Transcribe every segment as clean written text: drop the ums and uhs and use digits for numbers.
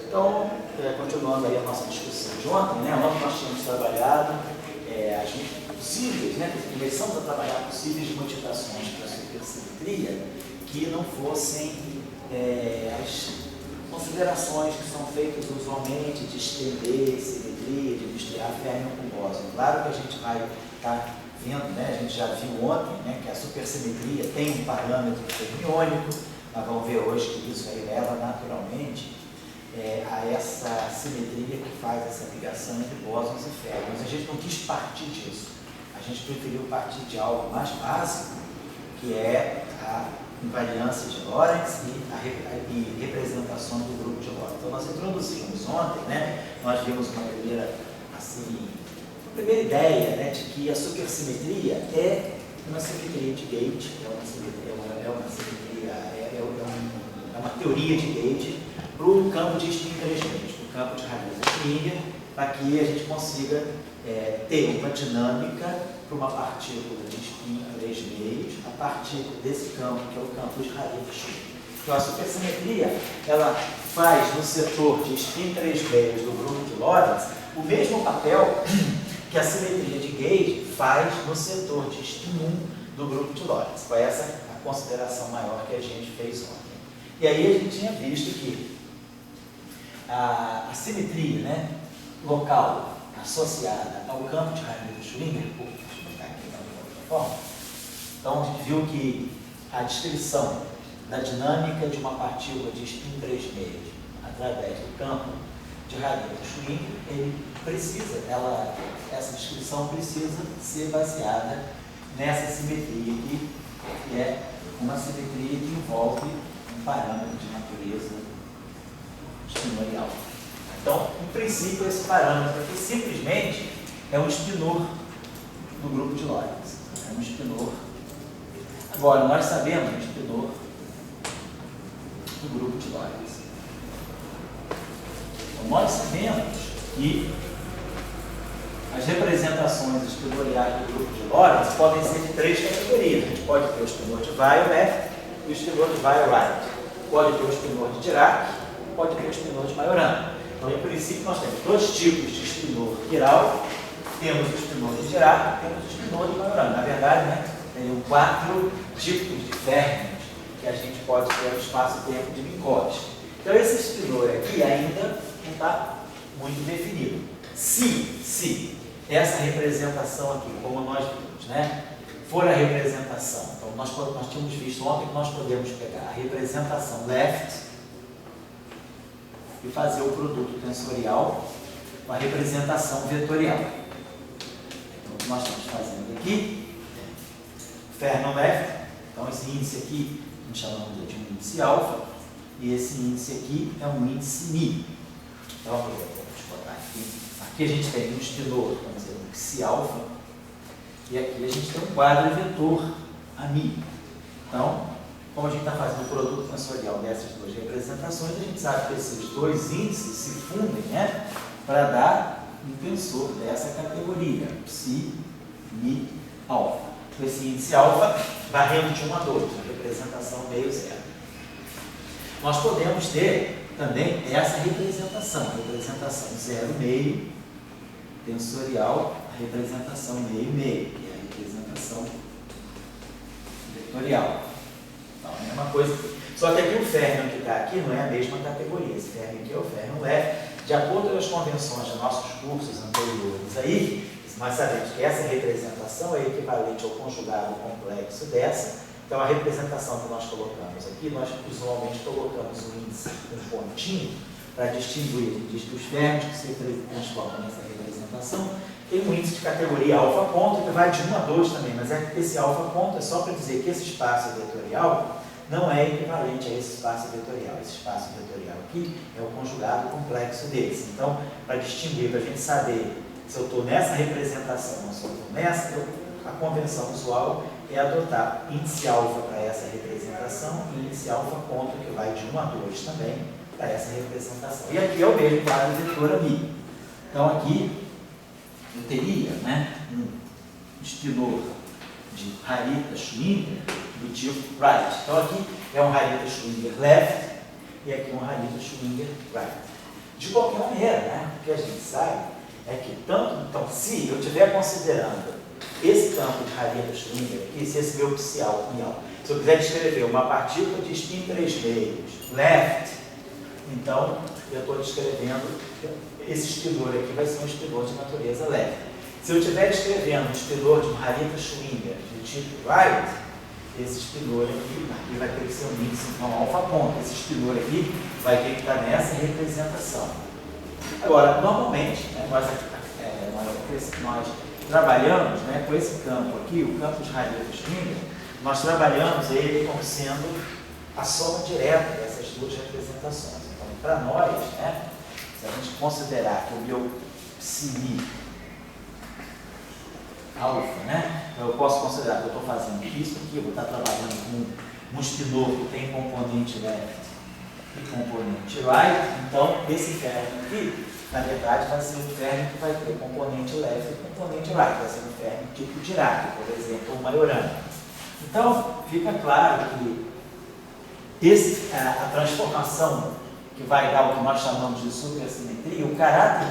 Então, continuando aí a nossa discussão de ontem, né? Ontem nós tínhamos trabalhado as possíveis, né? Começamos a trabalhar possíveis modificações para a supersimetria que não fossem as considerações que são feitas usualmente de estender simetria, de misturar férmion com bóson. Claro que a gente vai estar vendo, né? A gente já viu ontem, né, que a supersimetria tem um parâmetro fermiônico. Nós vamos ver hoje que isso aí leva naturalmente a essa simetria que faz essa ligação entre bósons e férmions. A gente não quis partir disso. A gente preferiu partir de algo mais básico, que é a invariância de Lorentz e representação do grupo de Lorentz. Então, nós introduzimos ontem, né, nós vimos uma primeira ideia, né, de que a supersimetria é uma simetria de Gauge, é uma teoria de Gauge para o campo de spin 3 meios, para o campo de Harita-Schwinger, para que a gente consiga ter uma dinâmica para uma partícula de spin 3 meios a partir desse campo, que é o campo de Harita-Schwinger. Então, a supersimetria, ela faz no setor de spin 3 meios do grupo de Lorentz o mesmo papel que a simetria de Gauge faz no setor de spin 1 do grupo de Lorentz. Foi essa a consideração maior que a gente fez ontem. E aí a gente tinha visto que a simetria, né, local associada ao campo de Harita-Schwinger, deixa eu botar aqui de outra forma. Então, a gente viu que a descrição da dinâmica de uma partícula de spin 3 meios através do campo de Harita-Schwinger, essa descrição precisa ser baseada nessa simetria aqui, que é uma simetria que envolve um parâmetro de natureza espinorial. Então, em princípio, esse parâmetro aqui simplesmente é um espinor do grupo de Lorentz. É um espinor. Agora, nós sabemos o espinor do grupo de Lorentz. Então, nós sabemos que as representações espinoriais do grupo de Lorentz podem ser de 3 categorias. A gente pode ter o espinor de Weierstrass e o espinor de Weierstrass. Pode ter o espinor de Dirac, pode ter o espinor de Majorana. Então, em princípio, nós temos 2 tipos de espinor quiral, temos o espinor de Dirac, temos o espinor de Majorana. Na verdade, né, tem 4 tipos de férmions que a gente pode ter no espaço-tempo de Minkowski. Então, esse espinor aqui ainda não está muito definido. Se essa representação aqui, como nós vimos, né, for a representação, então nós tínhamos visto ontem que nós podemos pegar a representação left e fazer o produto tensorial com a representação vetorial. Então, o que nós estamos fazendo aqui, fermion left, então esse índice aqui, nós chamamos de um índice alfa, e esse índice aqui é um índice mi. Então, vamos botar aqui. Aqui a gente tem um espinor, vamos dizer, um psi alfa, e aqui a gente tem um quadro vetor a mi. Então, como a gente está fazendo o produto tensorial dessas 2 representações, a gente sabe que esses 2 índices se fundem, né, para dar um tensor dessa categoria, psi, mi, alfa. Então, esse índice alfa varrendo de 1 a 2, a representação meio zero. Nós podemos ter também essa representação, a representação 0,5, tensorial, a representação meio, que é a representação vetorial. Então, é a mesma coisa. Só que aqui o férmion que está aqui não é a mesma categoria. Esse férmion aqui é o férmion leve. De acordo com as convenções de nossos cursos anteriores aí, nós sabemos que essa representação é equivalente ao conjugado complexo dessa. Então, a representação que nós colocamos aqui, nós usualmente colocamos um índice, um pontinho, para distinguir. A gente diz que os férmions que se transformam nessa representação tem um índice de categoria alfa ponto, que vai de 1 a 2 também, mas esse alfa ponto é só para dizer que esse espaço vetorial não é equivalente a esse espaço vetorial. Esse espaço vetorial aqui é o conjugado complexo desse. Então, para distinguir, para a gente saber se eu estou nessa representação ou se eu estou nessa, a convenção usual é adotar índice alfa para essa representação e índice alfa ponto, que vai de 1 a 2 também, para essa representação. E aqui é o mesmo quadro vetor a mi. Então, aqui eu teria, né, um espinor de Harita-Schwinger do tipo right. Então, aqui é um Harita-Schwinger left e aqui um Harita-Schwinger right. De qualquer maneira, né? O que a gente sabe é que então, se eu estiver considerando esse campo de Harriet-Schwinger aqui, se esse meu psial, se eu quiser descrever uma partícula de spin 3 meios, left, então eu estou descrevendo esse espidor aqui vai ser um espidor de natureza left. Se eu estiver descrevendo um espidor de Harriet-Schwinger de tipo right, esse espidor aqui vai ter que ser um índice, então alfa ponto. Esse espidor aqui vai ter que estar nessa representação. Agora, normalmente, né, nós trabalhamos, né, com esse campo aqui, o campo de Harriet-Schwinger, nós trabalhamos ele como sendo a soma direta dessas duas representações. Então, para nós, né, se a gente considerar que o meu psi alfa, né, então eu posso considerar que eu estou fazendo isso aqui, eu vou estar trabalhando com um espidor que tem componente left e componente right, então esse ferro aqui, na verdade, vai ser um ferro que vai ter componente left e componente right, vai ser um ferro tipo Dirac, por exemplo, ou Majorana. Então, fica claro que a transformação que vai dar o que nós chamamos de supersimetria, o caráter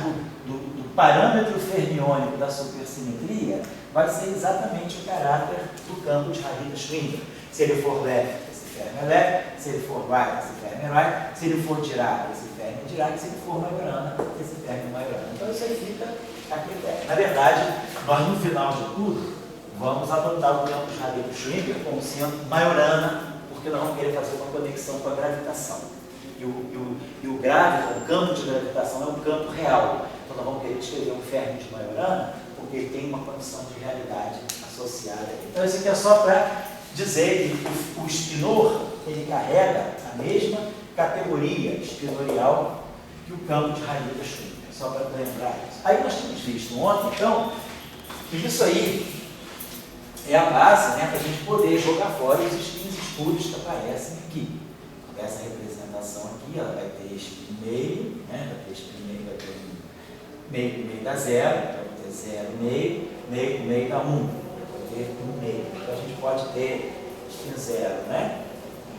do parâmetro fermiônico da supersimetria vai ser exatamente o caráter do campo de Harriet-Schwinger. Se ele for left, esse fermo é left; se ele for right, esse fermo é right; se ele for Dirac, esse fermo é Dirac; se ele for Majorana, esse fermo é Majorana. Então isso aí fica a critério. Na verdade, nós no final de tudo vamos adotar o campo de Harriet-Schwinger como sendo Majorana, porque nós vamos querer fazer uma conexão com a gravitação. E o campo de gravitação é um campo real. Então nós vamos querer descrever um fermo de Majorana, porque ele tem uma condição de realidade associada. Então isso aqui é só para dizer que o espinor ele carrega a mesma categoria espinorial que o campo de Harriet-Schwinger. Só para lembrar isso. Aí nós tínhamos visto ontem, então, que isso aí é a base, né, para a gente poder jogar fora os espinhos escuros que aparecem aqui. Essa representação aqui, ela vai ter spin meio, né, vai ter spin meio, vai ter meio com meio dá zero, então vai ter zero meio com meio dá 1, vai ter 1 meio. Então a gente pode ter spin zero, né,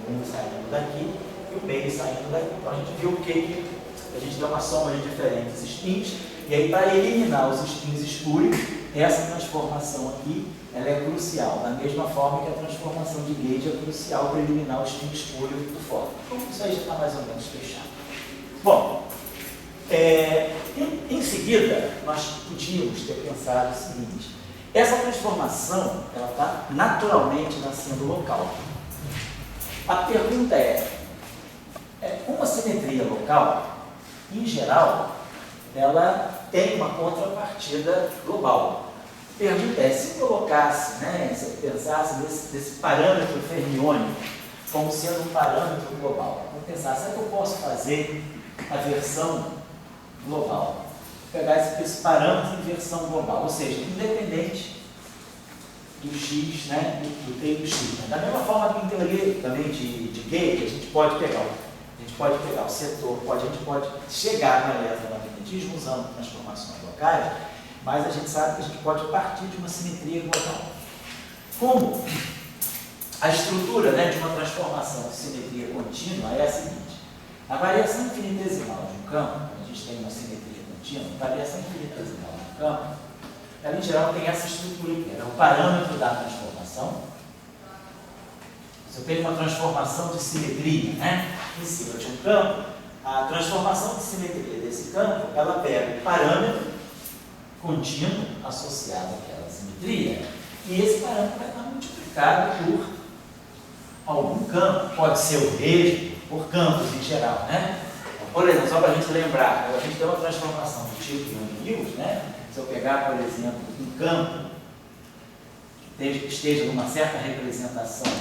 1 saindo daqui e o meio saindo daqui. Então a gente viu que a gente deu uma soma de diferentes spins, e aí para eliminar os spins escuros, essa transformação aqui ela é crucial, da mesma forma que a transformação de Gauge é crucial para eliminar o spin espúrio do fóton. Então, isso aí já está mais ou menos fechado. Bom, em seguida, nós podíamos ter pensado o seguinte: essa transformação ela está naturalmente nascendo local. A pergunta uma simetria local, em geral, ela tem uma contrapartida global. A pergunta é, se colocasse, né, se eu pensasse nesse parâmetro fermiônico como sendo um parâmetro global, vou pensar, será que eu posso fazer a versão global? Pegar esse parâmetro em versão global, ou seja, independente do x, né, do t e do x. Da mesma forma que em teoria também de Gauge, a gente pode pegar o setor, a gente pode chegar no eletromagnetismo usando transformações locais, mas a gente sabe que a gente pode partir de uma simetria global. Como a estrutura, né, de uma transformação de simetria contínua é a seguinte: a variação infinitesimal de um campo, a gente tem uma simetria contínua, a variação infinitesimal de um campo, ela em geral tem essa estrutura aqui, ela é o parâmetro da transformação. Se eu tenho uma transformação de simetria, né, em cima de um campo, a transformação de simetria desse campo, ela pega o parâmetro contínuo associado àquela simetria, e esse parâmetro vai estar multiplicado por algum campo, pode ser o mesmo, por campos em geral, né? Por exemplo, só para a gente lembrar, a gente tem uma transformação do tipo Young-Mills, né? Se eu pegar, por exemplo, um campo que esteja numa certa representação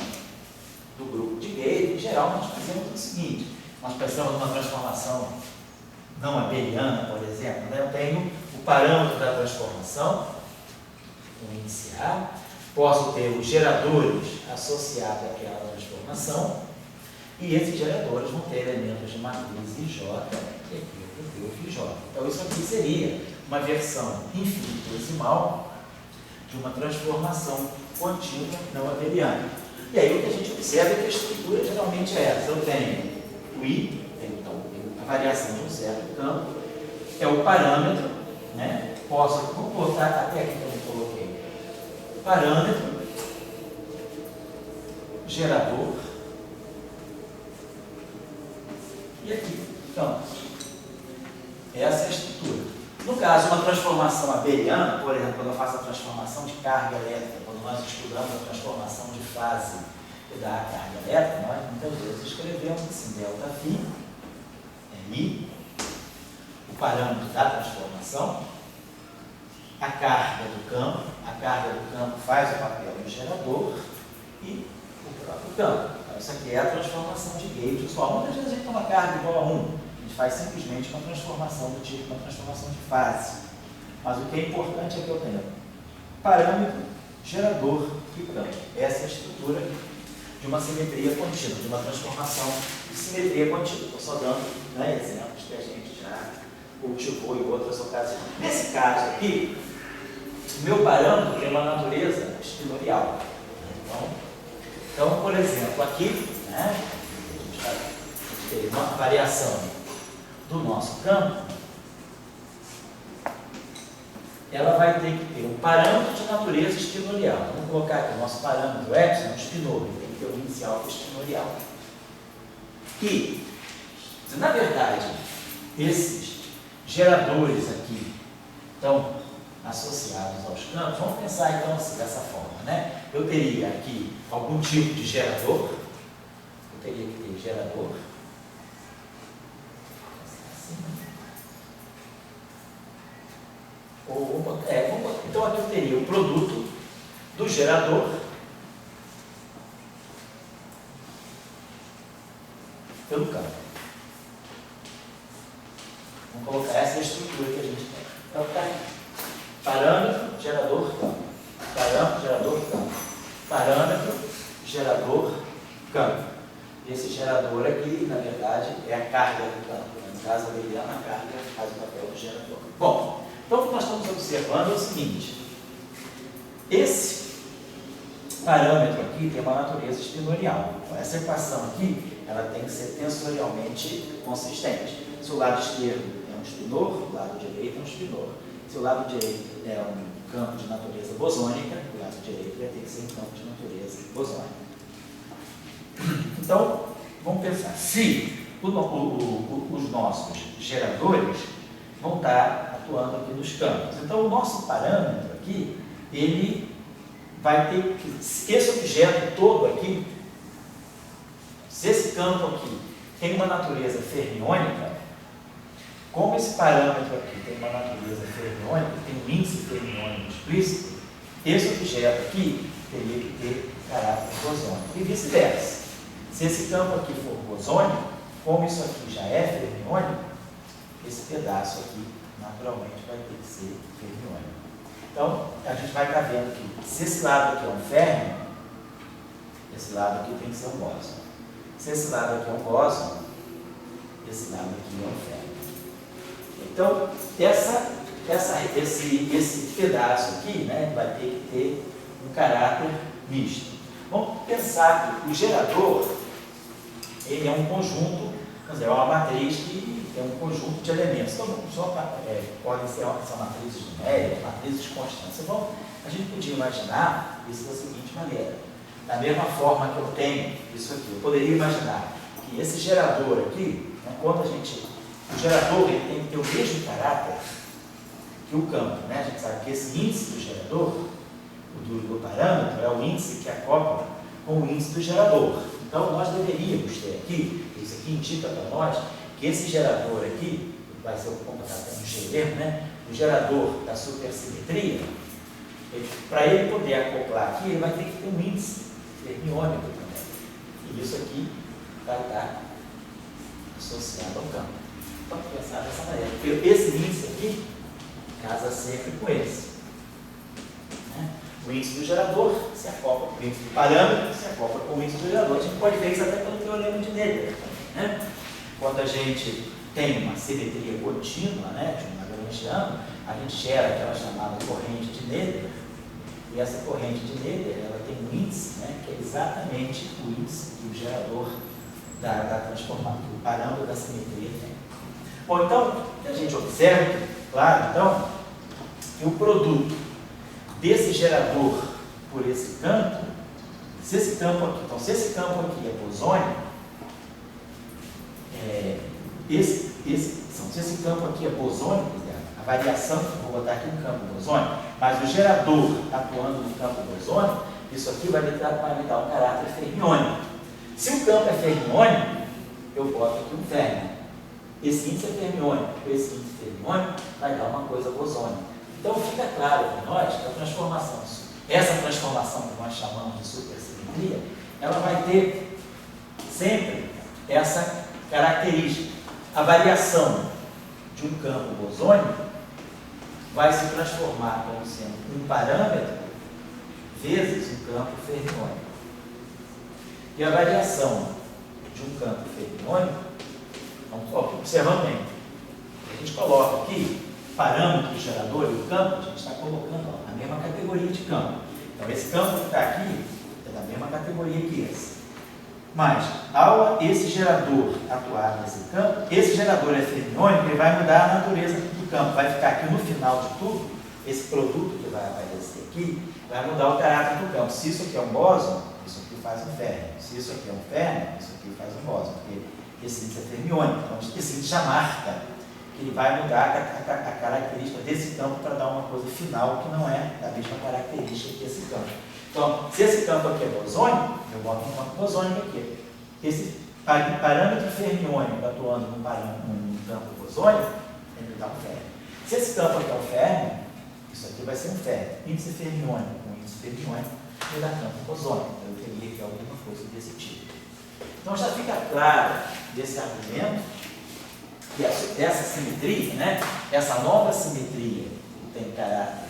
do grupo de Gauge, em geral nós fazemos o seguinte: nós pensamos numa transformação não abeliana, por exemplo, né? Eu tenho o parâmetro da transformação, o índice A, posso ter os geradores associados àquela transformação, e esses geradores vão ter elementos de matriz IJ e aqui J. Então isso aqui seria uma versão infinitesimal de uma transformação contínua não abeliana. E aí o que a gente observa é que a estrutura geralmente é essa. Eu tenho o I, então a variação de um certo campo, é o parâmetro, né? Vamos botar até aqui que eu não coloquei. Parâmetro, gerador, e aqui, campo. Essa é a estrutura. No caso, uma transformação abeliana, por exemplo, quando eu faço a transformação de carga elétrica, quando nós estudamos a transformação de fase da carga elétrica, nós muitas vezes escrevemos assim, ΔΦ, I, o parâmetro da transformação, a carga do campo faz o papel do gerador e o próprio campo. Então, isso aqui é a transformação de gauge usual. Muitas vezes a gente tem uma carga igual a 1, a gente faz simplesmente uma transformação do tipo, uma transformação de fase. Mas o que é importante é que eu tenha parâmetro, gerador e campo. Essa é a estrutura de uma simetria contínua, de uma transformação de simetria contínua. Estou só dando, né, exemplos que a gente já cultivou em outras ocasiões. Nesse caso aqui, o meu parâmetro tem uma natureza espinorial. Então, por exemplo, aqui, né, a gente vai ter uma variação do nosso campo, ela vai ter que ter um parâmetro de natureza espinorial. Vamos colocar aqui o nosso parâmetro epsilon, espinor, ele tem que ter um inicial espinorial. E, na verdade, esses geradores aqui estão associados aos campos. Vamos pensar então assim, dessa forma, né? Eu teria aqui algum tipo de gerador, eu teria que ter gerador. Então aqui eu teria o produto do gerador pelo campo. Vamos colocar essa estrutura que a gente tem. Então está aqui. Parâmetro, gerador, campo. Parâmetro, gerador, campo. Parâmetro, gerador, campo. Esse gerador aqui, na verdade, é a carga do campo. No caso, a abeliana, a carga faz o papel do gerador. Bom, então o que nós estamos observando é o seguinte. Esse parâmetro aqui tem uma natureza espinorial. Então, essa equação aqui, ela tem que ser tensorialmente consistente. Se o lado esquerdo é um espinor, o lado direito é um espinor. Se o lado direito é um campo de natureza bosônica, o lado direito vai ter que ser um campo de natureza bosônica. Então, vamos pensar, se os nossos geradores vão estar atuando aqui nos campos. Então, o nosso parâmetro aqui, ele vai ter que, esse objeto todo aqui, se esse campo aqui tem uma natureza fermiônica, como esse parâmetro aqui tem uma natureza fermiônica, tem um índice fermiônico explícito, esse objeto aqui teria que ter caráter bosônico e vice-versa. Se esse campo aqui for bosônico, como isso aqui já é fermiônico, esse pedaço aqui naturalmente vai ter que ser fermiônico. Então, a gente vai estar vendo que se esse lado aqui é um férmio, esse lado aqui tem que ser um bóson. Se esse lado aqui é um bóson, esse lado aqui é um férmio. Então, esse pedaço aqui, né, vai ter que ter um caráter misto. Vamos pensar que o gerador, ele é um conjunto, vamos dizer, é uma matriz que tem um conjunto de elementos. Então, podem ser matrizes numéricas, matrizes constantes. Então, a gente podia imaginar isso da seguinte maneira. Da mesma forma que eu tenho isso aqui, eu poderia imaginar que esse gerador aqui, quando o gerador ele tem que ter o mesmo caráter que o campo, né? A gente sabe que esse índice do gerador, do parâmetro, é o índice que acopla com o índice do gerador. Então, nós deveríamos ter aqui, isso aqui indica para nós, que esse gerador aqui, vai ser o comportamento do G, né? O gerador da supersimetria, para ele poder acoplar aqui, ele vai ter que ter um índice fermiônico também. E isso aqui vai estar associado ao campo. Vamos pensar dessa maneira, porque esse índice aqui casa sempre com esse. Né? O índice do gerador se acopla com o índice do parâmetro, se acopla com o índice do gerador. A gente pode ver isso até pelo teorema de Noether. Né? Quando a gente tem uma simetria contínua, né, de um lagrangiano, a gente gera aquela chamada corrente de Noether, e essa corrente de Noether, ela tem um índice, né, que é exatamente o índice que o gerador da transformação, o parâmetro da simetria tem. Bom, então, a gente observa, claro, então, que o produto desse gerador por esse campo, se esse campo aqui, então, se esse campo aqui é bosônico, se esse campo aqui é bosônico, a variação, vou botar aqui um campo bosônico, mas o gerador atuando no campo bosônico, isso aqui vai me dar um caráter fermiônico. Se o campo é fermiônico, eu boto aqui um férmio. Esse índice é fermiônico, esse índice fermiônico vai dar uma coisa bosônica. Então fica claro para nós que a transformação, essa transformação que nós chamamos de supersimetria, ela vai ter sempre essa característica. A variação de um campo bosônico vai se transformar como sendo um parâmetro vezes um campo fermiônico. E a variação de um campo fermiônico, observando bem, a gente coloca aqui parâmetro do gerador e o campo, a gente está colocando a mesma categoria de campo. Então esse campo que está aqui é da mesma categoria que esse. Mas, ao esse gerador atuar nesse campo, esse gerador é fermiônico, ele vai mudar a natureza do campo. Vai ficar aqui no final de tudo, esse produto que vai aparecer aqui, vai mudar o caráter do campo. Se isso aqui é um bóson, isso aqui faz um férmio. Se isso aqui é um férmio, isso aqui faz um bóson. Porque esse índice é fermiônico. Então, esse índice já marca que ele vai mudar a característica desse campo para dar uma coisa final que não é da mesma característica que esse campo. Então, se esse campo aqui é bosônico, eu boto um campo bosônico aqui. Esse parâmetro fermiônico atuando num campo bosônico, ele dá um férmio. Se esse campo aqui é um férmio, isso aqui vai ser um férmio. Índice fermiônico com índice fermiônico, ele dá campo bosônico. Eu teria aqui alguma coisa desse tipo. Então, já fica claro desse argumento que essa simetria, né, essa nova simetria que tem caráter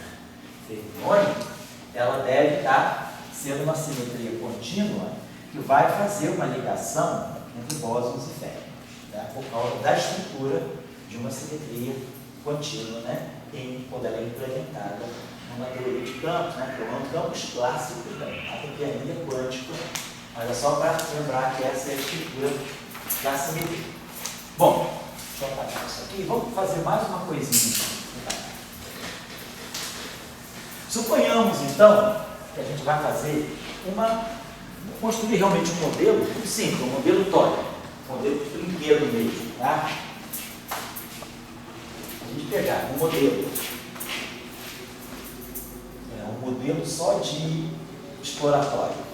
fermiônico, ela deve estar sendo uma simetria contínua que vai fazer uma ligação entre bósons e férmions, tá? Por causa da estrutura de uma simetria contínua, né, quando ela é implementada numa teoria de campos, né, que é um campos clássico, a pequenia quântica, mas é só para lembrar que essa é a estrutura da simetria. Bom, deixa eu apagar isso aqui, vamos fazer mais uma coisinha. Suponhamos, então, que a gente vai fazer construir realmente um modelo muito simples, um modelo tórico, um modelo de brinquedo mesmo, tá? A gente pegar um modelo só de exploratório.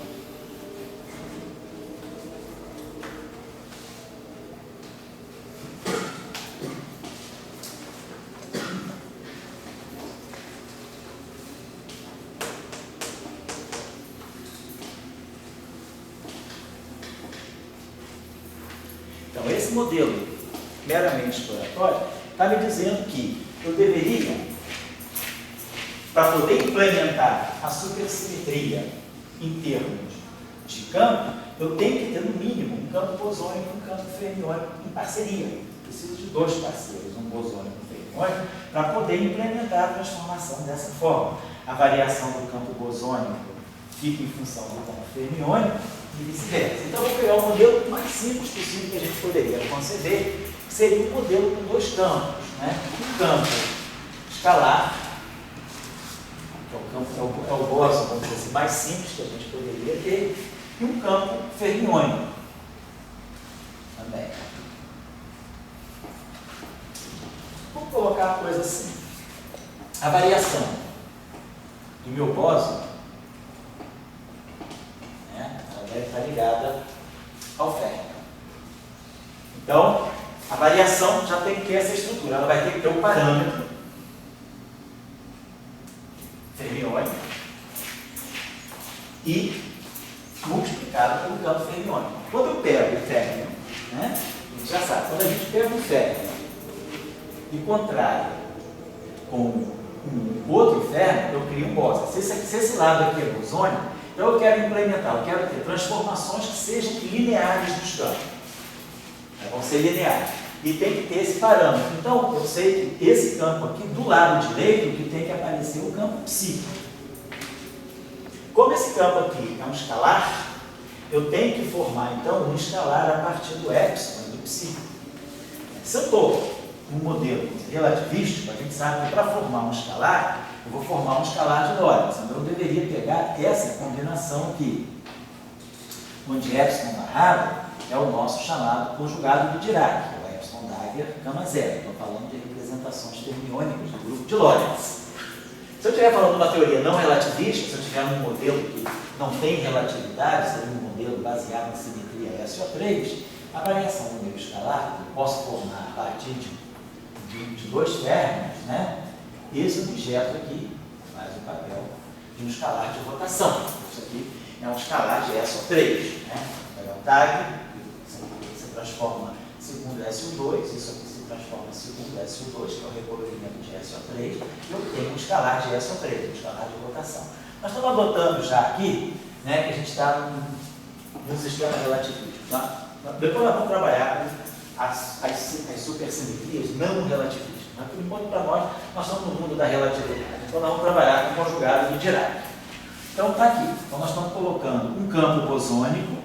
Então, esse modelo meramente exploratório está me dizendo que eu deveria, para poder implementar a supersimetria em termos de campo, eu tenho que ter no mínimo um campo bosônico e um campo fermiônico em parceria. Preciso de dois parceiros, um bosônico e um fermiônico, para poder implementar a transformação dessa forma. A variação do campo bosônico fica em função do campo fermiônico e vice-versa. Então, eu vou pegar o modelo mais simples possível que a gente poderia conceber, que seria um modelo com dois campos, né? Um campo escalar, que é o bóson, vamos dizer assim, mais simples que a gente poderia ter, e um campo fermiônico também. Vamos colocar a coisa assim. A variação do meu bóson, né, ela deve estar ligada ao férmio. Então, a variação já tem que ter essa estrutura. Ela vai ter que ter um parâmetro fermiônico e multiplicado pelo campo fermiônico. Quando eu pego o férmio, né, a gente já sabe, quando a gente pega o férmio e contrai com um outro férmio, eu crio um bóson. Se esse lado aqui é bosônico, então eu quero implementar, eu quero ter transformações que sejam lineares dos campos. Vão ser lineares. E tem que ter esse parâmetro. Então, eu sei que esse campo aqui, do lado direito, que tem que aparecer o campo psi. Como esse campo aqui é um escalar, eu tenho que formar, então, um escalar a partir do epsilon e do psi. Se eu estou um modelo relativístico, a gente sabe que para formar um escalar, eu vou formar um escalar de Lorentz. Então eu deveria pegar essa combinação aqui, onde epsilon barrado é o nosso chamado conjugado de Dirac, o epsilon Dagger gama zero. Estou falando de representações fermiônicas do grupo de Lorentz. Se eu estiver falando de uma teoria não relativista, se eu tiver um modelo que não tem relatividade, seria um modelo baseado em simetria SO3, a variação do meio escalar, que eu posso formar a partir de dois términos, né? Esse objeto aqui faz o papel de um escalar de rotação. Isso aqui é um escalar de SO3, né? Pega o tag, se transforma segundo SO2, isso aqui se transforma segundo SO2, que é o recolhimento de SO3, e eu tenho um escalar de SO3, um escalar de rotação. Nós estamos adotando já aqui, né, que a gente está num sistema relativístico. Tá? Depois nós vamos trabalhar com as supersimetrias não relativistas. Mas por enquanto, para nós estamos no mundo da relatividade. Então nós vamos trabalhar com o conjugado de Dirac. Então está aqui. Então nós estamos colocando um campo bosônico.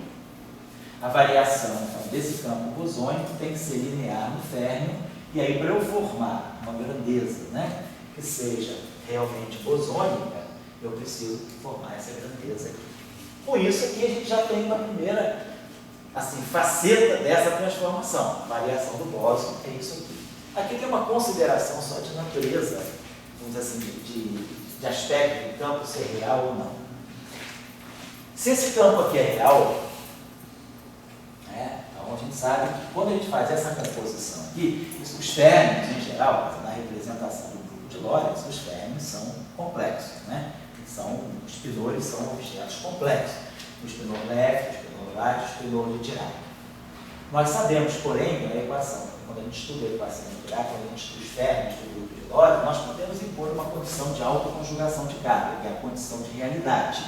A variação então, desse campo bosônico tem que ser linear no férmio. E aí, para eu formar uma grandeza, né, que seja realmente bosônica, eu preciso formar essa grandeza aqui. Com isso aqui a gente já tem uma primeira assim, faceta dessa transformação. A variação do bóson é isso aqui. Aqui tem uma consideração só de natureza, vamos dizer assim, de aspecto do campo ser real ou não. Se esse campo aqui é real, né, então a gente sabe que quando a gente faz essa composição aqui, os férmions em geral, na representação do grupo de Lorentz, os férmions são complexos, né? Os pinores são objetos complexos. O espinor left, o espinor right, o espinor de Dirac. Nós sabemos, porém, a equação, quando a gente estuda a equação de Dirac, quando a gente estuda os férmions do grupo de Lorentz, nós podemos impor uma condição de autoconjugação de carga, que é a condição de realidade.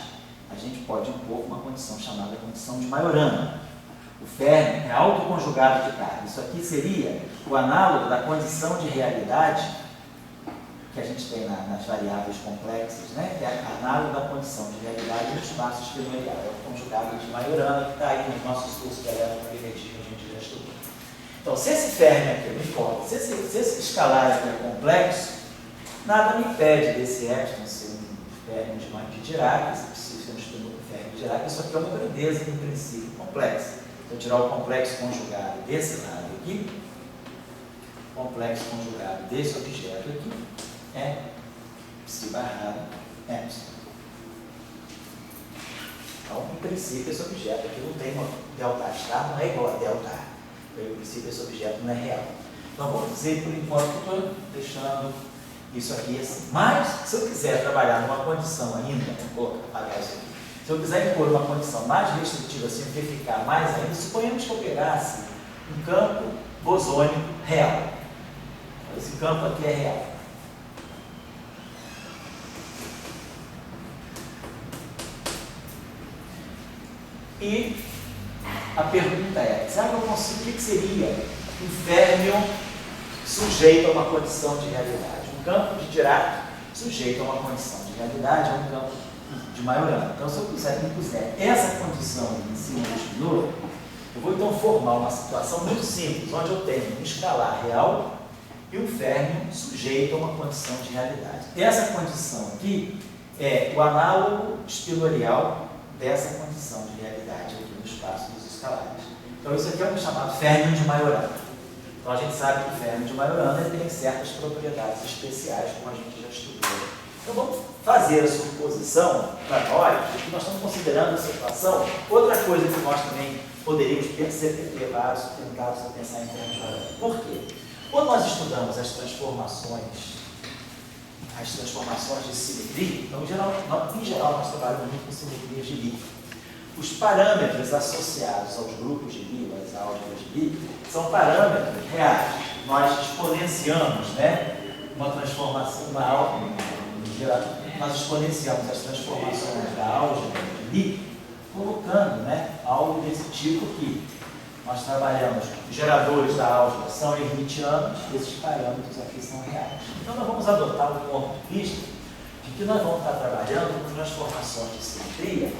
A gente pode impor uma condição chamada condição de Majorana. O férmio é autoconjugado de carga. Isso aqui seria o análogo da condição de realidade que a gente tem nas variáveis complexas, né? Que é análogo da condição de realidade no espaço espinorial. É o conjugado de Majorana, que está aí nos nossos cursos de eletromagnetismo, a gente já estudou. Então, se esse férmio aqui, não importa, se esse escalar aqui é complexo, nada me impede desse epsilon ser um férmio de Dirac, se preciso ser um espinor com férmio de Dirac. Isso aqui é uma grandeza, em princípio, complexa. Se eu tirar o complexo conjugado desse lado aqui, o complexo conjugado desse objeto aqui, é psi barrado epsilon. Então, em princípio, esse objeto aqui não tem uma delta estar, não é igual a delta A. Então, em princípio, esse objeto não é real. Então, vamos dizer, por enquanto, que eu estou deixando isso aqui assim. Mas, se eu quiser trabalhar numa condição ainda, vou apagar isso aqui. Se eu quiser impor uma condição mais restritiva, simplificar mais ainda, suponhamos que eu pegasse um campo bosônico real. Esse campo aqui é real. E a pergunta é, será que eu consigo, o que seria um férmio sujeito a uma condição de realidade? Um campo de Dirac sujeito a uma condição de realidade é um campo de Majorana. Então, se eu puser essa condição em cima do espinor, eu vou então formar uma situação muito simples, onde eu tenho um escalar real e um férmio sujeito a uma condição de realidade. Essa condição aqui é o análogo espinorial dessa condição de realidade aqui no espaço dos escalares. Então, isso aqui é o chamado férmio de Majorana. Então, a gente sabe que o férmio de Majorana tem certas propriedades especiais, como a gente já estudou. Então, vamos fazer a suposição para nós, que nós estamos considerando a situação. Outra coisa que nós também poderíamos ser levados, tentados a pensar em termos de Majorana. Por quê? Quando nós estudamos as transformações de simetria, então, em geral, nós trabalhamos muito com simetrias de Lie. Os parâmetros associados aos grupos de Lie, às álgebras de Lie, são parâmetros reais. Nós exponenciamos, né, uma transformação, nós exponenciamos as transformações da álgebra de Lie, colocando, né, algo desse tipo aqui. Nós trabalhamos, os geradores da álgebra são hermitianos, esses parâmetros aqui são reais. Então, nós vamos adotar um ponto de vista de que nós vamos estar trabalhando com transformações de simetria,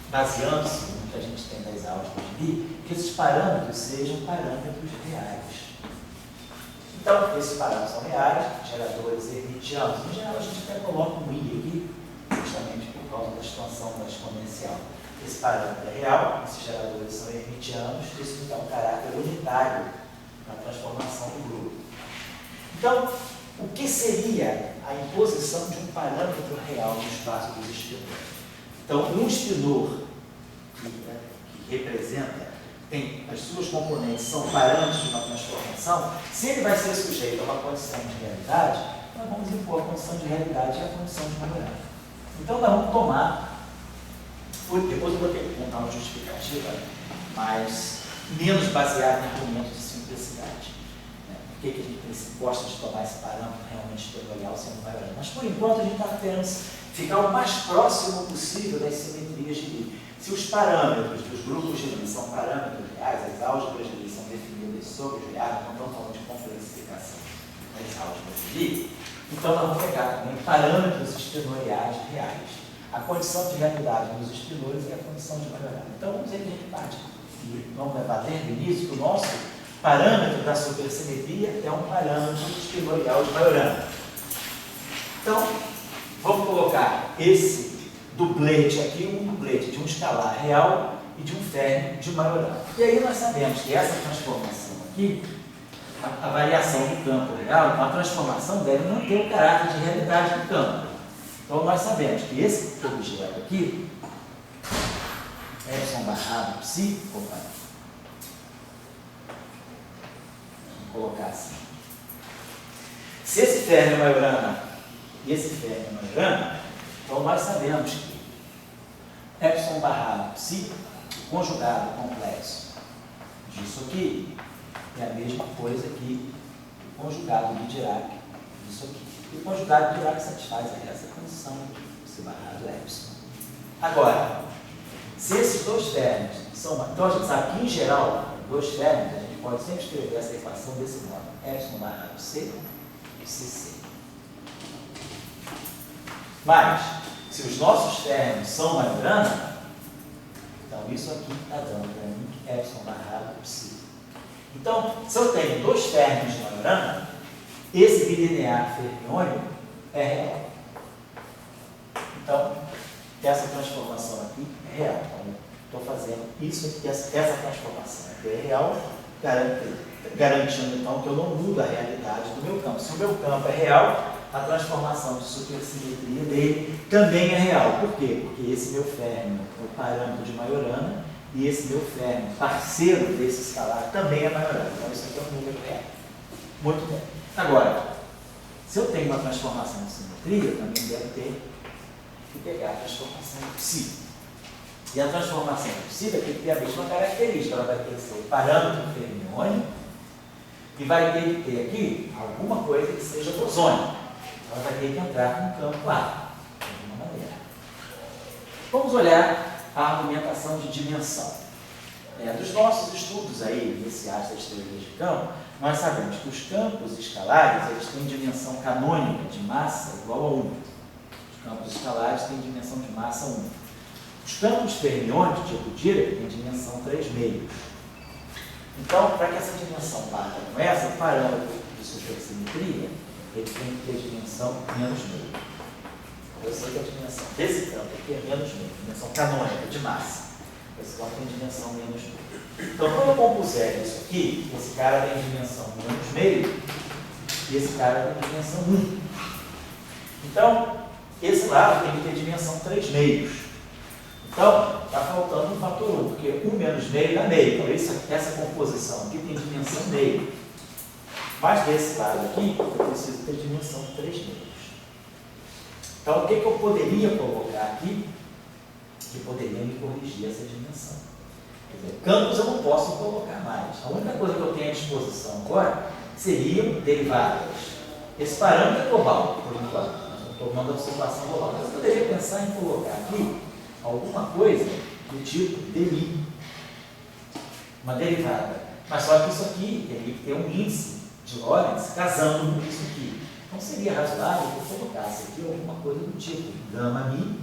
baseando-se no que a gente tem das álgebras de Lie, que esses parâmetros sejam parâmetros reais. Então, esses parâmetros são reais, geradores hermitianos. Em geral, a gente até coloca um I aqui, justamente por causa da expansão da exponencial. Esse parâmetro é real, esses geradores são hermitianos, isso me dá um caráter unitário na transformação do grupo. Então, o que seria a imposição de um parâmetro real no espaço dos espinores? Então, um espinor que representa, tem as suas componentes, são parâmetros de uma transformação, se ele vai ser sujeito a uma condição de realidade, nós vamos impor a condição de realidade e a condição de maioria. Então, nós vamos tomar, depois eu vou ter que contar uma justificativa, mas menos baseada em argumentos de simplicidade. Por que a gente gosta de tomar esse parâmetro realmente tutorial sendo maioria? Mas, por enquanto, a gente está tentando ficar o mais próximo possível das simetrias de Lie. Se os parâmetros dos grupos de Lie são parâmetros reais, as álgebras de Lie são definidas sobre os reais, não estamos falando de complexificação das álgebras de Lie, então nós vamos pegar também parâmetros espinoriais reais. A condição de realidade dos espinores é a condição de maioria. Então, vamos dizer que a gente parte e vamos levar desde o início que o nosso parâmetro da supersimetria é um parâmetro espinorial de maioria. Então, vamos colocar esse dublete aqui, um dublete de um escalar real e de um férmio de maioria. E aí nós sabemos que essa transformação aqui, a variação do campo real, a transformação deve manter o caráter de realidade do campo. Então, nós sabemos que esse objeto aqui, Epsilon barrado psi, vamos colocar assim. Se esse férmio é maiorana e esse férmio é maiorana, então nós sabemos que Epsilon barrado psi, conjugado complexo disso aqui, é a mesma coisa que o conjugado de Dirac disso aqui. E o conjugado de Dirac satisfaz essa condição aqui, esse barrado epsilon. Agora, se esses dois férmios são... Então, a gente sabe que, em geral, dois férmios, a gente pode sempre escrever essa equação desse modo. Epsilon barrado C e CC. Mas, se os nossos férmios são majorana, então isso aqui está dando para mim epsilon barrado psi. Então, se eu tenho dois férmios de majorana, esse bilinear fermiônio é real. Então, essa transformação aqui é real. Então, estou fazendo isso aqui, essa transformação aqui é real, garantindo então que eu não mudo a realidade do meu campo. Se o meu campo é real, a transformação de supersimetria dele também é real. Por quê? Porque esse meu férmio é o parâmetro de Majorana e esse meu férmio, parceiro desse escalar, também é Majorana. Então, isso aqui é um número real. Muito bem. Agora, se eu tenho uma transformação de simetria, eu também deve ter que pegar a transformação de psi. E a transformação de psi vai ter que ter a mesma característica. Ela vai ter que ser o parâmetro fermiônio e vai ter que ter aqui alguma coisa que seja bosônica. Ela vai ter que entrar no campo A, de alguma maneira. Vamos olhar a argumentação de dimensão. Dos nossos estudos aí, iniciais das teorias de campo, nós sabemos que os campos escalares eles têm dimensão canônica de massa igual a 1. Os campos escalares têm dimensão de massa 1. Os campos fermiônicos, tipo Dirac, têm dimensão 3 meios. Então, para que essa dimensão bata com essa, o parâmetro de supersimetria, ele tem que ter dimensão menos meio. Eu sei que a dimensão desse campo aqui é menos meio, dimensão canônica de massa. Esse campo tem dimensão menos meio. Então, quando eu compuser isso aqui, esse cara tem dimensão menos meio e esse cara tem dimensão 1. Então, esse lado tem que ter dimensão 3 meios. Então, está faltando um fator 1, porque 1 menos meio dá meio. Então, essa composição aqui tem dimensão meio. Mas desse lado aqui, eu preciso ter dimensão 3 meios. Então, o que eu poderia colocar aqui que poderia me corrigir essa dimensão? Quer dizer, campos eu não posso colocar mais. A única coisa que eu tenho à disposição agora seriam derivadas. Esse parâmetro é global, por enquanto. Nós estou tomando a observação global. Mas eu poderia pensar em colocar aqui alguma coisa do tipo dmi, uma derivada. Mas só que isso aqui teria que ter um índice de Lorentz casando com isso aqui. Então seria razoável que eu colocasse aqui alguma coisa do tipo gama mi,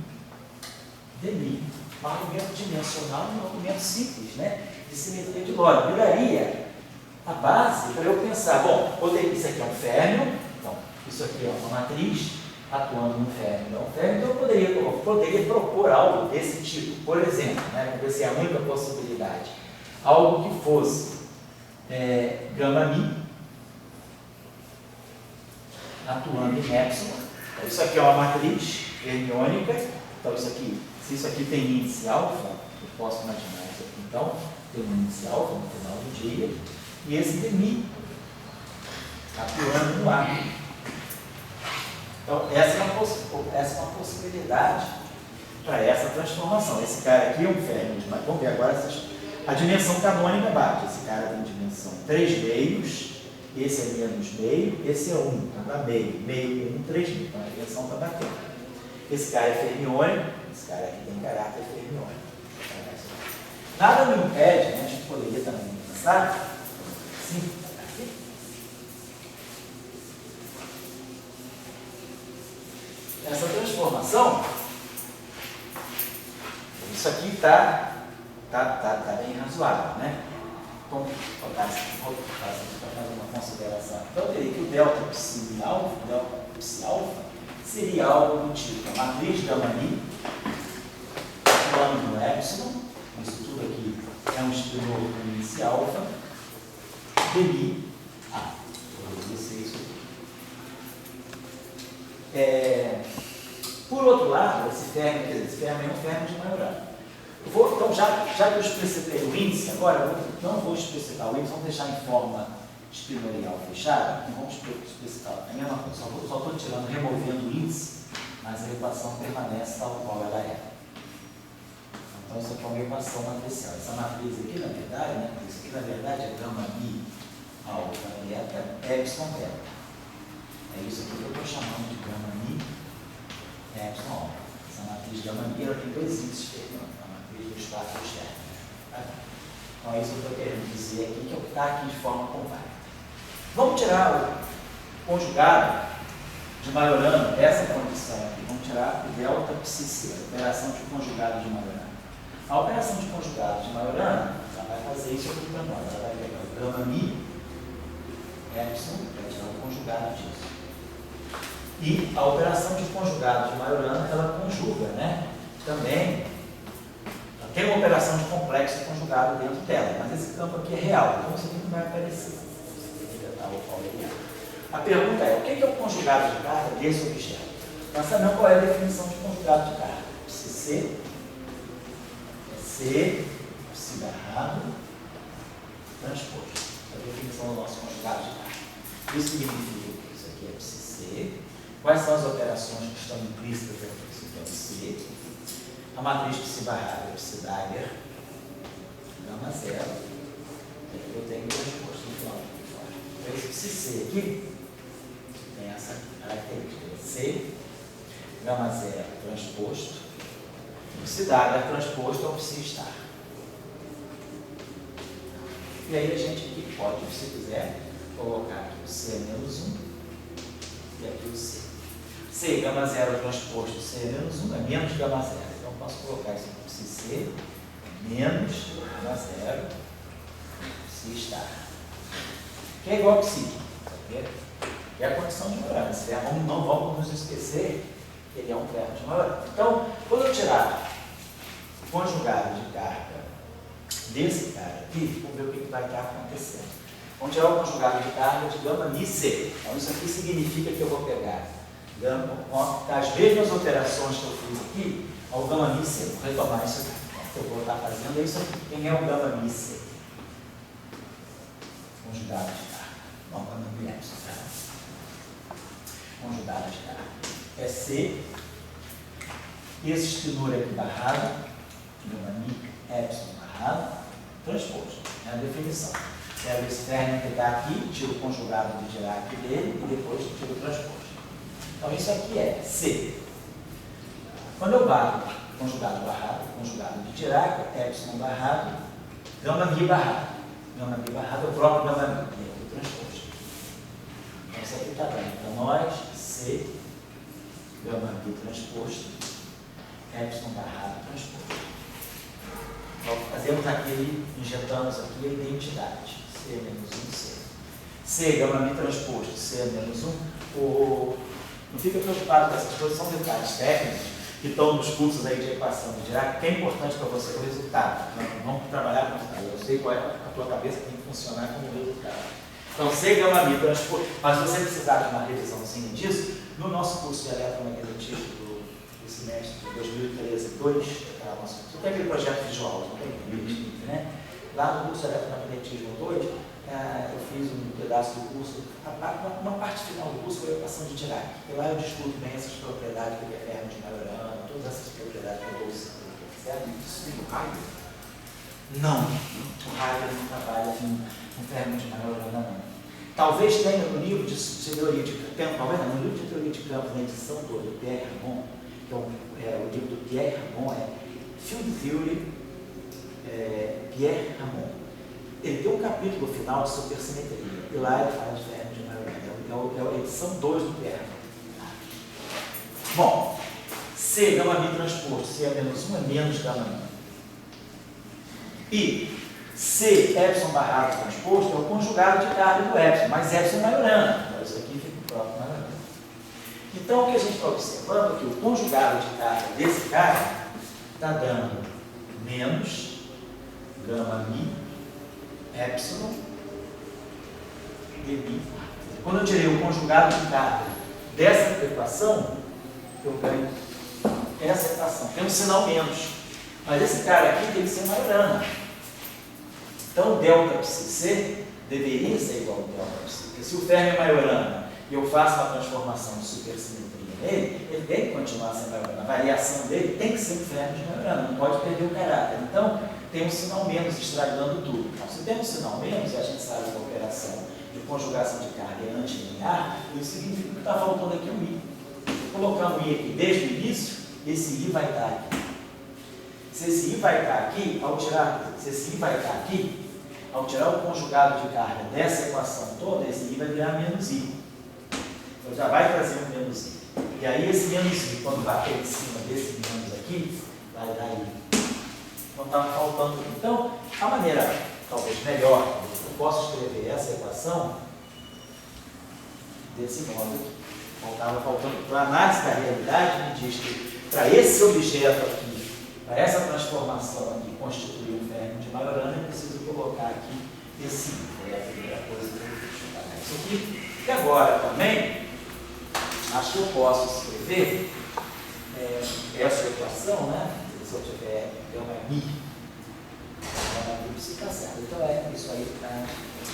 dmi. Um argumento dimensional, um argumento simples, né? De simetria de Lorentz. Me daria A base, para eu pensar, bom, isso aqui é um férmio, então, isso aqui é uma matriz atuando no férmio, então eu poderia propor algo desse tipo, por exemplo, né, vamos ver se é a única possibilidade, algo que fosse gama mi atuando em epsilon. Então, isso aqui é uma matriz fermiônica, então se isso aqui tem índice alfa, eu posso imaginar isso aqui, então, tem um índice alfa no final do dia, e esse de mi atuando no A. Então, essa é uma possibilidade para essa transformação. Esse cara aqui é um férmio, mas vamos ver agora a dimensão canônica bate. Esse cara tem dimensão 3 meios, esse é menos meio, esse é 1, então dá meio, 1, 3 meio, então a dimensão está batendo. Esse cara é fermiônico, esse cara aqui tem caráter fermiônico. Nada me impede, né, a gente poderia também pensar, assim, essa transformação, isso aqui está bem razoável, né? Vamos botar assim, para fazer uma consideração. Então, eu teria que o delta psi alfa seria algo do tipo a matriz gama mi atuando no epsilon, isso tudo aqui é um espinor com índice alfa, de mi a. Poderia ser isso aqui. Por outro lado, esse férmio é um férmio de Majorana. Então, já que eu especifiquei o índice, agora eu não vou especificar o índice, vamos deixar em forma espinorial fechada, não vamos especificar a mesma coisa, só estou removendo o índice, mas a equação permanece tal qual ela é. Então, isso aqui é uma equação matricial. Essa matriz aqui, na verdade, né, isso aqui na verdade é gama mi alfa beta, epsilon beta. É isso aqui que eu estou chamando de gama mi epsilon alfa. Essa matriz gama mi ela tem dois índices fermiônicos, a matriz dos quatro externos. Tá? Então, é isso que eu estou querendo dizer aqui, que é o que está aqui de forma compacta. Vamos tirar o conjugado de Majorana dessa condição aqui. Vamos tirar o delta psi c, a operação de conjugado de Majorana. A operação de conjugado de Majorana, ela vai fazer isso aqui para nós. Ela vai pegar o gama mi epsilon, vai tirar o conjugado disso. E a operação de conjugado de Majorana, ela conjuga, né? Também tem uma operação de complexo conjugado dentro dela, mas esse campo aqui é real, então isso aqui não vai aparecer. A pergunta é, o que é o conjugado de carga desse objeto? Nós sabemos qual é a definição de conjugado de carga. Psi C é C, psi barrado, transposto. Essa é a definição do nosso conjugado de carga. Isso significa que isso aqui é psi C. Quais são as operações que estão implícitas aqui? Isso aqui é psi. A matriz psi barrada é psi dagger, gama zero. Aqui eu tenho transposto no final aqui fora. Então, esse psi C aqui tem essa característica. C, gama zero transposto. O psi dagger transposto é o psi star. E aí a gente aqui pode, se quiser, colocar aqui o C é menos 1 e aqui o C. C, gama zero transposto, C é menos 1, é menos gama zero. Então, eu posso colocar isso aqui, psi C é menos gama zero, psi star. Que é igual a psi, que é a condição de Majorana. Esse termo não vamos nos esquecer que ele é um termo de Majorana. Então, quando eu tirar o conjugado de carga desse cara aqui, vamos ver o que vai estar acontecendo. Vamos tirar o conjugado de carga de gama mi C. Então, isso aqui significa que eu vou pegar as mesmas operações que eu fiz aqui ao gama mi C. Vou retomar isso aqui. O que eu vou estar fazendo é isso aqui. Quem é o gama mi C? Conjugado de carga. Não, gama mi epsilon. Conjugado de carga. É C. E esse espinor aqui barrado, gama mi epsilon barrado, transposto. É a definição. Pego esse término que está aqui, tiro o conjugado de Dirac dele e depois tiro o transposto. Então, isso aqui é C. Quando eu bato conjugado barrado, conjugado de Dirac, epsilon barrado, gama mi barrado. Gama mi barrado é o próprio gama mi, e aqui o transposto. Então, isso aqui está dando para nós C, gama mi transposto, epsilon barrado transposto. Então, fazemos aqui, injetamos aqui a identidade. C C menos 1, C. C, gama mi transposto, C menos 1. Não fica preocupado com essas coisas, são detalhes técnicos que estão nos cursos aí de equação de Dirac, que é importante para você o resultado. Vamos trabalhar com o resultado. Eu sei qual é a tua cabeça tem que funcionar como resultado. Então, C, gama mi transposto. Mas se você precisar de uma revisãozinha disso, no nosso curso de eletromagnetismo do semestre de 2013, 2, tem aquele projeto visual, não tem? Né? Lá no curso de eletromagnetismo 2, eu fiz um pedaço do curso, uma parte final do curso foi a equação de Dirac. E lá eu discuto bem essas propriedades do ferro de Majorana, todas essas propriedades que eu dou certo? Isso tem o Heidegger? Não, o Heidegger não trabalha com ferro de Majorana, não. Talvez tenha no livro de teoria de campo, talvez não, no livro de teoria de campo, na edição do Pierre Ramon, que é o livro do Pierre Ramon, Field Theory, Pierre Ramon. Ele tem um capítulo final de supersimetria, e lá ele fala de ferro de Majorana, é a edição 2 do Pierre Ramon. Bom, C, gama mi transposto, C é menos 1 é menos gama mi. E C, epsilon barrado transposto, é o conjugado de carga do epsilon, mas epsilon é Majorana. Mas isso aqui fica o próprio Majorana. Então, o que a gente está observando é que o conjugado de carga desse cara está dando menos gama mi epsilon de mi. Quando eu tirei o conjugado de carga dessa equação, eu ganho essa equação. Tem um sinal menos. Mas esse cara aqui tem que ser Majorana. Então, o delta psi-c deveria ser igual ao delta psi. Porque se o ferro é Majorana e eu faço uma transformação de supersimetria nele, ele tem que continuar sendo Majorana. A variação dele tem que ser um ferro de Majorana, não pode perder o caráter. Então, tem um sinal menos estragando tudo. Então, se tem um sinal menos, e a gente sabe que a operação de conjugação de carga é antilinear, isso significa que está faltando aqui um i. Colocando o i aqui desde o início, esse i vai estar aqui. Se esse i vai estar aqui, ao tirar o conjugado de carga dessa equação toda, esse i vai virar menos i. Então já vai trazer um menos i. E aí esse menos i, quando bater em cima desse menos aqui, vai dar i. Então está faltando. Então, a maneira talvez melhor, eu posso escrever essa equação desse modo aqui. Estava faltando. Para a análise da realidade, me diz que para esse objeto aqui, para essa transformação aqui constituir um ferro de Majorana, eu preciso colocar aqui esse I. É a primeira coisa que eu vou pagar isso aqui. E agora também, acho que eu posso escrever essa equação, né? Se eu tiver gama mi, isso está certo. Então isso aí está.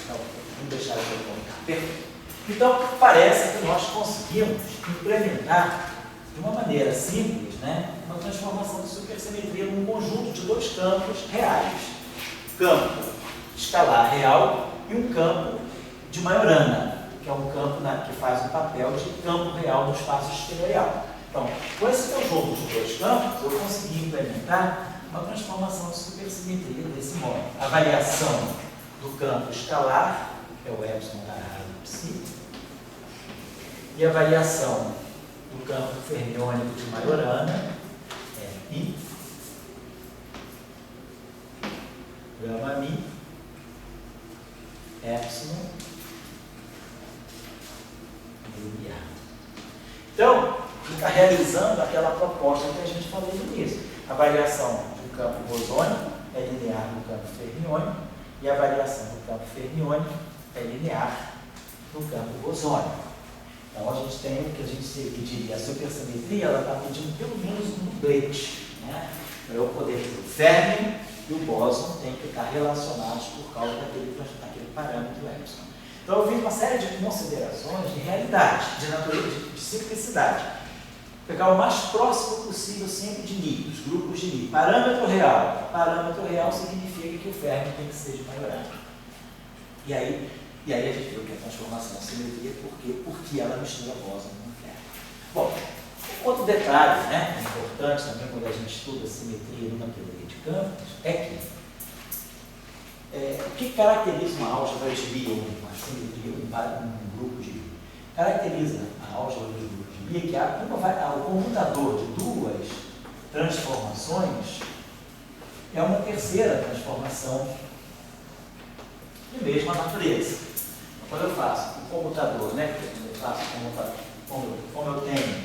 Então, vamos deixar isso colocar. Perfeito. Então, parece que nós conseguimos implementar de uma maneira simples, né, uma transformação de supersimetria num conjunto de dois campos reais. Campo escalar real e um campo de Majorana, que é um campo que faz o papel de campo real no espaço esferoidal. Então, com esse conjunto de dois campos, eu consegui implementar uma transformação de supersimetria desse modo. A variação do campo escalar é o epsilon barra psi, e a variação do campo fermiônico de Majorana é I gama mi epsilon dmi. Então, está realizando aquela proposta que a gente falou no início. A variação do campo bosônico é linear no campo fermiônico e a variação do campo fermiônico é linear no campo bosônico. Então, a gente tem o que a gente diria, a supersimetria, ela está pedindo pelo menos um duplete, né? Para eu poder ter o férmio e o bóson tem que estar relacionados por causa daquele parâmetro epsilon. Então, eu fiz uma série de considerações de realidade, de natureza, de simplicidade. Pegar o mais próximo possível sempre de Ni, os grupos de Ni. Parâmetro real. Parâmetro real significa que o férmio tem que ser de Majorana. E aí a gente viu que a transformação de simetria, porque ela mistura bóson com ferro. Bom, outro detalhe, né, importante também quando a gente estuda simetria numa teoria de campos, é que o que caracteriza uma álgebra de Lie, uma simetria, um grupo de Lie? Caracteriza a álgebra dos grupos de Lie que o comutador de duas transformações é uma terceira transformação de mesma natureza. Então, quando eu faço o comutador, né, como eu tenho,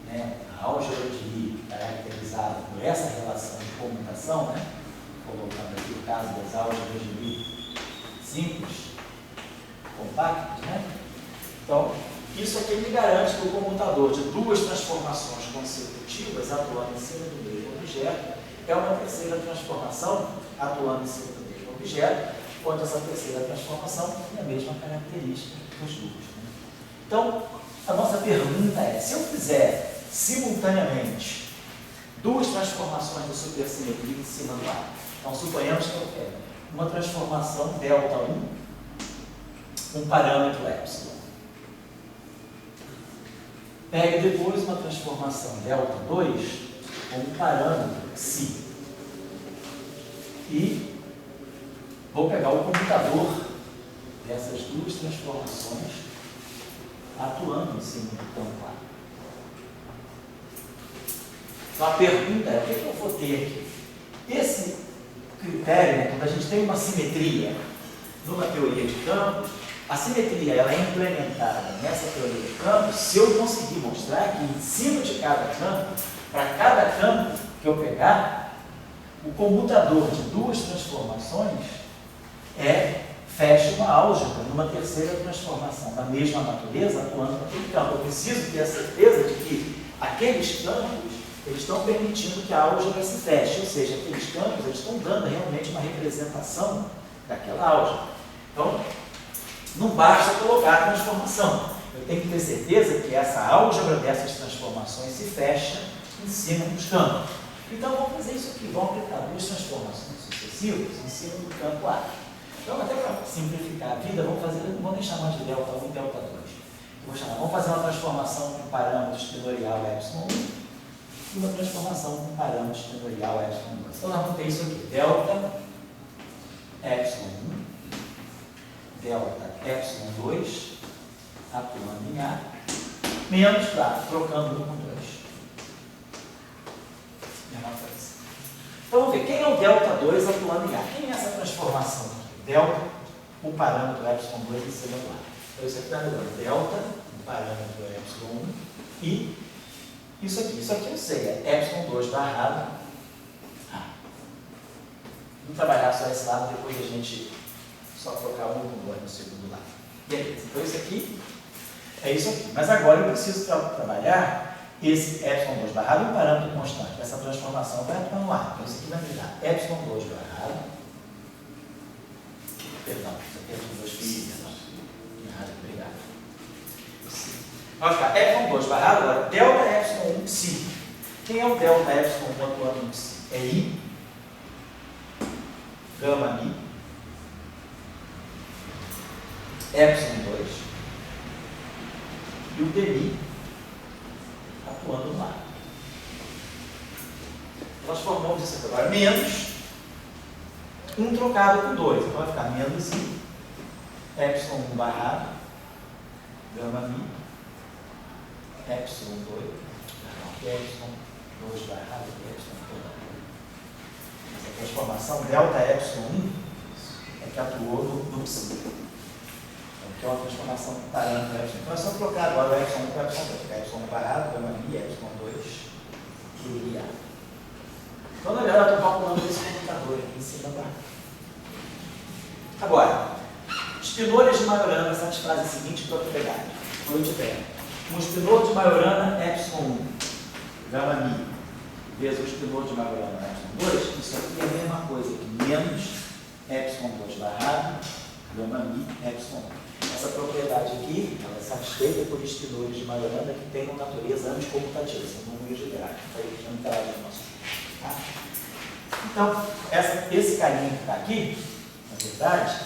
né, a álgebra de Lie caracterizada por essa relação de comutação, né, colocando aqui o caso das álgebras de Lie simples, compactas, né? Então, isso aqui me garante que o comutador de duas transformações consecutivas atuando em cima do mesmo objeto é uma terceira transformação atuando em cima do mesmo objeto, onde essa terceira transformação tem a mesma característica dos dois. Né? Então, a nossa pergunta é, se eu fizer simultaneamente duas transformações de supersimetria em cima do A, então suponhamos que eu quero uma transformação delta 1, um parâmetro epsilon. Pegue depois uma transformação delta 2 com um parâmetro psi. E vou pegar o computador dessas duas transformações atuando em cima do campo A. Então a pergunta é, o que eu vou ter aqui? Esse critério, né, quando a gente tem uma simetria numa teoria de campos, a simetria ela é implementada nessa teoria de campos se eu conseguir mostrar que em cima de cada campo, para cada campo que eu pegar, o comutador de duas transformações fecha uma álgebra numa terceira transformação da mesma natureza atuando naquele campo. Eu preciso ter a certeza de que aqueles campos eles estão permitindo que a álgebra se feche, ou seja, aqueles campos eles estão dando realmente uma representação daquela álgebra. Então, não basta colocar a transformação. Eu tenho que ter certeza que essa álgebra dessas transformações se fecha em cima dos campos. Então, vamos fazer isso aqui. Vamos aplicar duas transformações sucessivas em cima do campo A. Então, até para simplificar a vida, vamos chamar de delta 1 e delta 2. Vamos fazer uma transformação com parâmetro extenorial epsilon 1 e uma transformação com parâmetro extenorial epsilon 2. Então, nós vamos ter isso aqui. Delta epsilon 1, delta epsilon 2, atuando em A, menos, claro, trocando 1 com 2. Então, vamos ver, quem é o delta 2 atuando em A? Quem é essa transformação aqui? Delta, o parâmetro epsilon 2 em cima do A. Então, isso aqui está dando delta, o parâmetro epsilon 1, e isso aqui eu sei, é epsilon 2 barrado A. Vamos trabalhar só esse lado, depois a gente só trocar 1 com 2 no segundo lado. Beleza, então isso aqui é isso aqui. Mas agora eu preciso trabalhar esse epsilon 2 barrado é um parâmetro constante. Essa transformação vai atuar no ar. Então, isso aqui vai me dar epsilon 2 barrado. Perdão, isso aqui é epsilon 2 pi. Errado, obrigado. Vai ficar epsilon 2 barrado, agora delta epsilon 1 psi. Quem é o delta epsilon 1 atuando em psi? É I, gama mi, epsilon 2 e o dmi atuando no lado. Nós formamos isso aqui agora, menos 1 trocado com 2. Então vai ficar menos I, epsilon 1 barrado, gama mi, epsilon 2, epsilon 2 barrado, epsilon 2. Essa transformação delta epsilon 1 é que atuou no psi. Que é uma transformação com parâmetro epsilon. Então é só trocar agora o epsilon 1 com o epsilon 2. Fica epsilon 1 barrado, gama mi, epsilon 2 e A. Então, na verdade, eu estou calculando esse computador aqui em cima da. Agora, espinores de Majorana satisfazem a seguinte propriedade. Quando eu tiver um espinor de Majorana epsilon 1, gama mi, vezes o espinor de Majorana epsilon 2, isso aqui é a mesma coisa que menos epsilon 2 barrado, gama mi, epsilon 1. Essa propriedade aqui, ela é satisfeita por espinores de Majorana que tem uma natureza anticomutativa, são números de gráfico, para ele não interagir no nosso estudo. Tá? Então, esse carinha que está aqui, na verdade,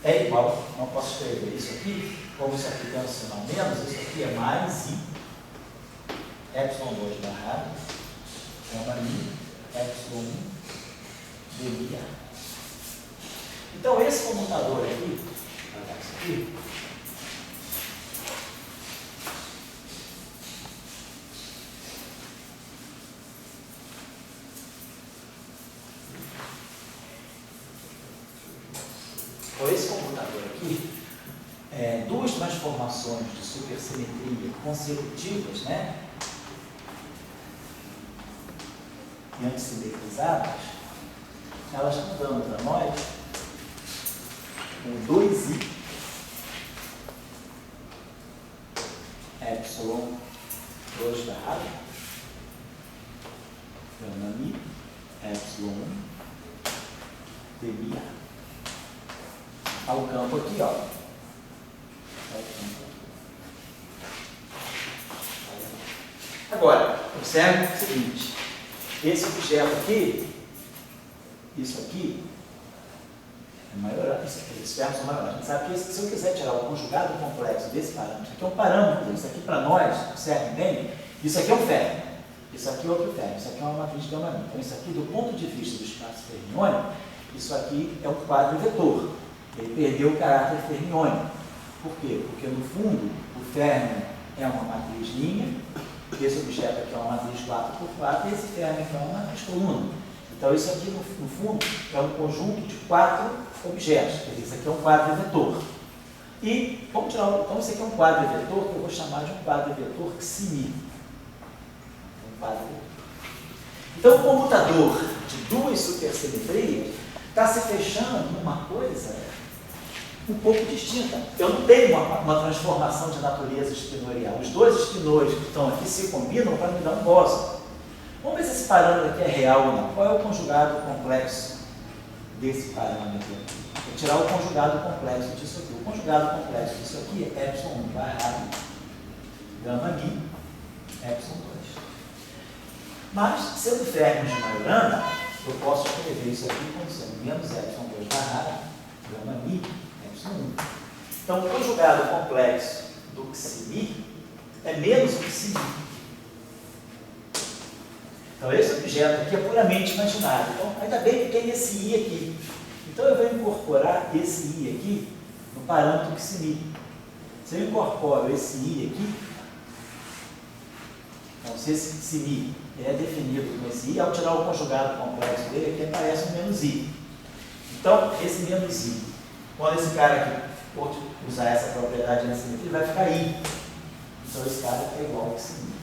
é igual, não posso escrever isso aqui, como isso aqui tem um sinal menos, isso aqui é mais I, epsilon 2 barrado, gama mi, epsilon 1, dmi A. Então, esse comutador aqui, aqui, duas transformações de supersimetria consecutivas, né, e antissimetrizadas, elas estão dando para nós um 2i epsilon 2 barra gama mi epsilon 1 dmi ao campo aqui, ó. Agora, observe o seguinte: esse objeto aqui, isso aqui, é maior, esses termos são maiores. A gente sabe que se eu quiser tirar o conjugado complexo desse parâmetro, isso aqui é um parâmetro, isso aqui para nós, observem bem, isso aqui é um fermo, isso aqui é outro fermo, isso aqui é uma matriz de gama mi. Então, isso aqui, do ponto de vista do espaço fermiônico, isso aqui é um quadro vetor. Ele perdeu o caráter fermiônico. Por quê? Porque, no fundo, o férmio é uma matriz linha, esse objeto aqui é uma matriz 4x4, e esse férmio aqui é uma matriz coluna. Então, isso aqui, no fundo, é um conjunto de 4 objetos. Quer dizer, isso aqui é um quadro vetor. E, vamos tirar, então, isso aqui é um quadro vetor que eu vou chamar de um quadro vetor Ximi. Um quadro vetor. Então, o comutador de duas supersimetrias está se fechando numa coisa um pouco distinta. Eu não tenho uma transformação de natureza espinorial. Os dois espinores que estão aqui se combinam para me dar um bóson. Vamos ver se esse parâmetro aqui é real ou não. Qual é o conjugado complexo desse parâmetro aqui? Vou tirar o conjugado complexo disso aqui. O conjugado complexo disso aqui é epsilon 1 barra gama mi epsilon 2. Mas, sendo férmions de Majorana, eu posso escrever isso aqui como sendo menos epsilon 2 barra gama mi epsilon 1. Então, o conjugado complexo do Ximi é menos o Ximi. Então, esse objeto aqui é puramente imaginário. Então, ainda bem que tem esse i aqui. Então, eu vou incorporar esse i aqui no parâmetro Ximi. Se eu incorporo esse i aqui, então, se esse Ximi é definido com esse i, ao tirar o conjugado complexo dele, aqui aparece um menos i. Então, esse menos i, quando esse cara aqui for usar essa propriedade de simetria, ele vai ficar i. Então, esse cara é igual ao Ximi.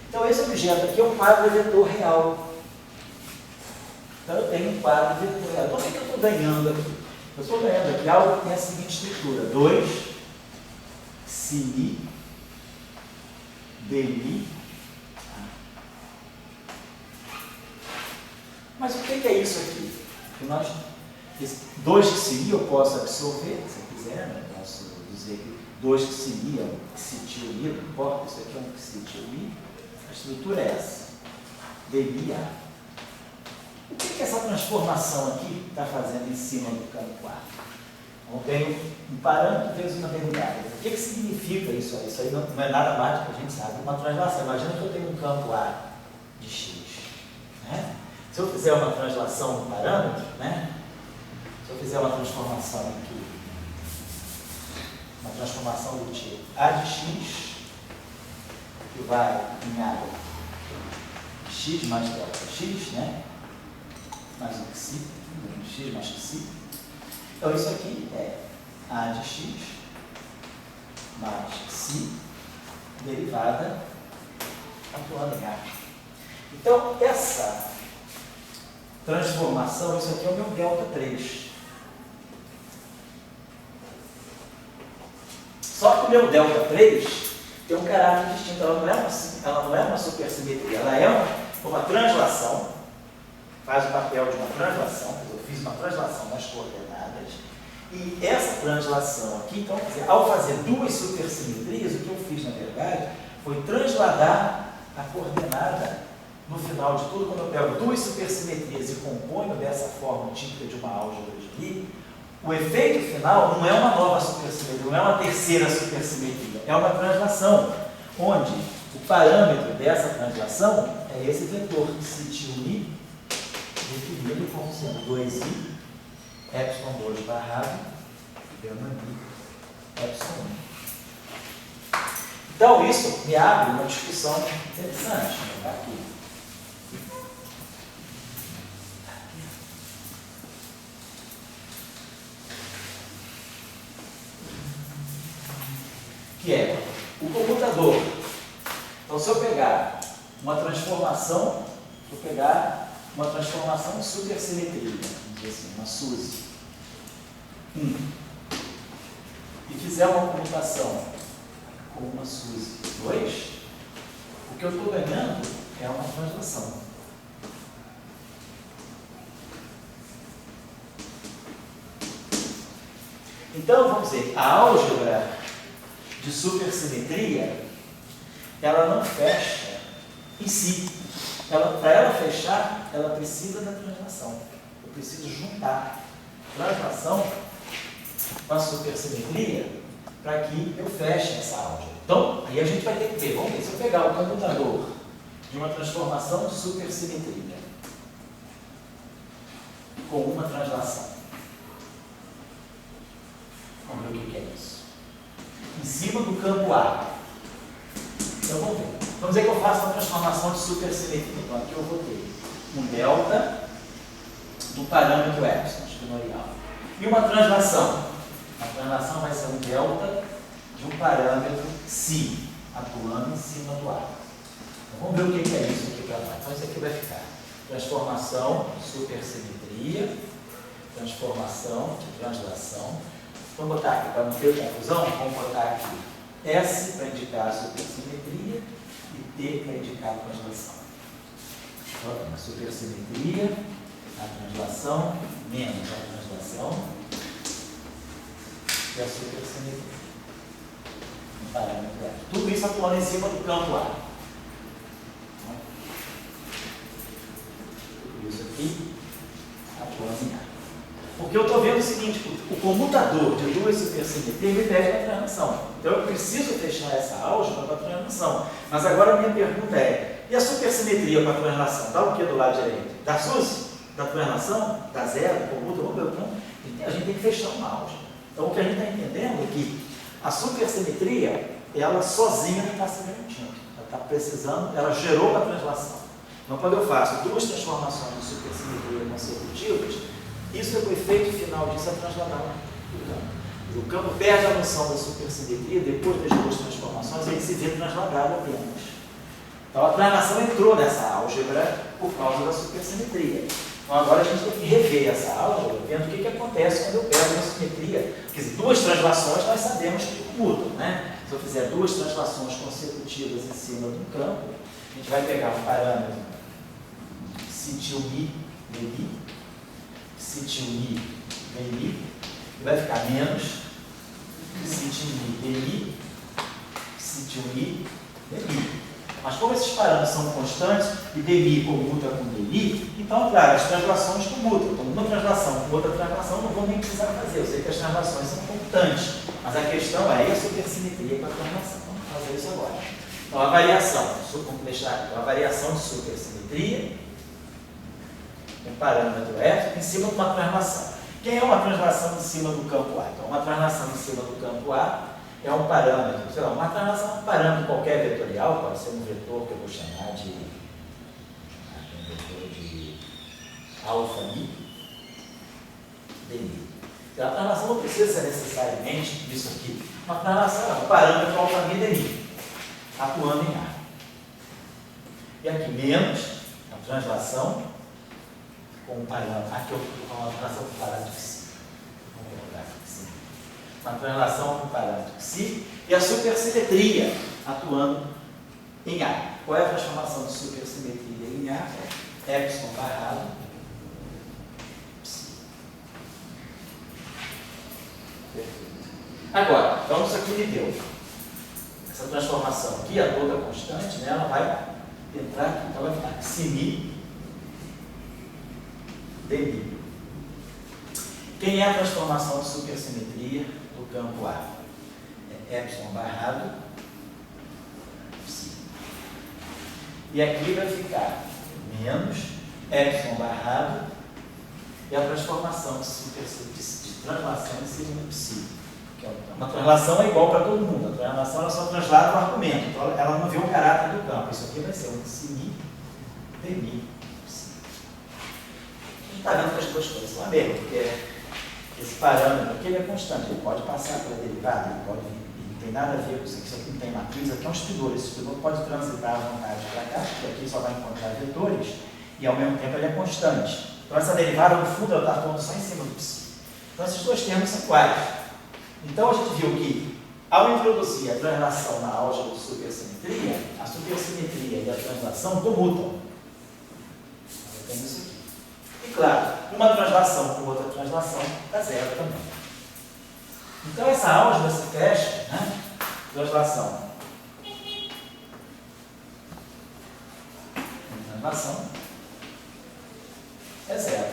Então, esse objeto aqui é um quadro vetor real. Então, eu tenho um quadro vetor real. Então, o que eu estou ganhando aqui? Eu estou ganhando aqui algo que tem a seguinte estrutura: 2 Ximi dmi. Mas o que é isso aqui? Que nós, 2 Ximi eu posso absorver, se eu quiser, né? Eu posso dizer que 2 Ximi é um Xi-tio-mi, não importa, isso aqui é um Xi-tio-mi. A estrutura é essa, dmi A. O que essa transformação aqui está fazendo em cima do campo A? Então, tenho um parâmetro vezes uma derivada. O que significa isso aí? Isso aí não é nada mais do que a gente sabe. Uma translação. Imagina que eu tenho um campo A de x. Né? Se eu fizer uma translação no parâmetro, né? Se eu fizer uma transformação aqui, uma transformação do tipo A de x, que vai em área x mais delta x, né? Mais um xi, x mais xi. Então, isso aqui é A de x mais xi, derivada atuando em A. Então, essa transformação, isso aqui é o meu delta 3. Só que o meu delta 3 tem um caráter distinto. Ela não é uma supersimetria, ela é uma translação, faz o papel de uma translação. Eu fiz uma translação nas coordenadas, e essa translação aqui, então, ao fazer duas supersimetrias, o que eu fiz, na verdade, foi transladar a coordenada no final de tudo. Quando eu pego duas supersimetrias e componho dessa forma típica de uma álgebra de Lie, o efeito final não é uma nova supersimetria, não é uma terceira supersimetria, é uma translação, onde o parâmetro dessa translação é esse vetor Xi-tio-mi, definido como sendo 2i epsilon 2 barrado gama mi epsilon 1. Então, isso me abre uma discussão interessante aqui. que é o comutador. Então, se eu pegar uma transformação, de supersimetria, vamos dizer assim, uma SUSY, 1, e fizer uma comutação com uma SUSY 2, o que eu estou ganhando é uma translação. Então, vamos dizer, a álgebra de supersimetria, ela não fecha em si. Para ela fechar, ela precisa da translação. Eu preciso juntar translação com a supersimetria para que eu feche essa álgebra. Então, aí a gente vai ter que ver. Vamos ver, se eu pegar o comutador de uma transformação de supersimetria com uma translação. Vamos ver o que é isso. Em cima do campo A. Então, vamos ver. Vamos dizer que eu faço uma transformação de supersimetria. Então, aqui eu vou ter um delta do parâmetro epsilon, esquinorial. E uma translação. A translação vai ser um delta de um parâmetro psi, atuando em cima do A. Então, vamos ver o que é isso aqui para lá. Então, isso aqui vai ficar transformação, supersimetria, transformação de translação. Vamos botar aqui, para não ter confusão, vamos botar aqui S para indicar a supersimetria e T para indicar a translação. Então, a supersimetria, a translação, menos a translação e a supersimetria. Um parâmetro F. Tudo isso atuando em cima do campo A. Tudo isso aqui atuando em A. Porque eu estou vendo o seguinte, o comutador de duas supersimetrias me pede a translação. Então eu preciso fechar essa álgebra para a translação. Mas agora a minha pergunta é, e a supersimetria para a translação? Dá o que do lado direito? Dá SUSY? Dá translação? Dá zero? Comutador? Não. A gente tem que fechar uma álgebra. Então o que a gente está entendendo é que a supersimetria, ela sozinha não está se garantindo. Ela está precisando, ela gerou uma translação. Então quando eu faço duas transformações de supersimetria consecutivas, isso é o efeito final disso, é transladar o campo. O campo perde a noção da supersimetria, depois das duas transformações, ele se vê transladado apenas. Então a translação entrou nessa álgebra por causa da supersimetria. Então agora a gente tem que rever essa álgebra, vendo o que acontece quando eu pego uma simetria. Quer dizer, duas translações nós sabemos que comutam, né? Se eu fizer duas translações consecutivas em cima de um campo, a gente vai pegar um parâmetro psi til mi, dmi, psi til mi, dmi, e vai ficar menos psi til mi, dmi, psi til mi, dmi. Mas como esses parâmetros são constantes e dmi comuta com dmi, então, claro, as translações comutam. Então, uma translação com outra translação não vou nem precisar fazer. Eu sei que as translações são comutantes, mas a questão é a supersimetria com a translação. Vamos fazer isso agora. Então, a variação, vamos deixar aqui, a variação de supersimetria, um parâmetro F, em cima de uma translação. Quem é uma translação em cima do campo A? Então, uma translação em cima do campo A é um parâmetro, sei lá, uma translação é um parâmetro qualquer vetorial, pode ser um vetor que eu vou chamar de alfa mi, dmi. Então, a translação não precisa ser necessariamente isso aqui. Uma translação é um parâmetro alfa mi, dmi, atuando em A. E aqui menos a translação com um parâmetro, aqui eu estou com uma translação com parâmetro psi. Vamos colocar aqui psi. Uma translação com parâmetro psi e a supersimetria atuando em A. Qual é a transformação de supersimetria em A? É epsilon barrado psi. Perfeito. Agora, então isso aqui me deu. Essa transformação aqui, a toda constante, né, ela vai entrar aqui. Então vai ficar psi mi dmi. Quem é a transformação de supersimetria do campo A? É epsilon barrado psi. E aqui vai ficar menos epsilon barrado e a transformação de translação em cima do psi. Uma translação é igual para todo mundo. A translação ela só translada o argumento. Então ela não vê o caráter do campo. Isso aqui vai ser um psi mi dmi. Está vendo que as duas coisas são a mesma, porque esse parâmetro aqui ele é constante, ele pode passar para a derivada, ele pode vir tem nada a ver com isso aqui não tem matriz, aqui é um espidor. Esse espidor pode transitar à vontade para cá, porque aqui só vai encontrar vetores, e ao mesmo tempo ele é constante. Então essa derivada no fundo ela está atuando só em cima do psi. Então esses dois termos são iguais. Então a gente viu que, ao introduzir a translação na álgebra de supersimetria, a supersimetria e a translação comutam. Então, temos isso aqui. E claro, uma translação com outra translação dá zero também. Então essa álgebra se fecha, né? Translação. Translação é zero.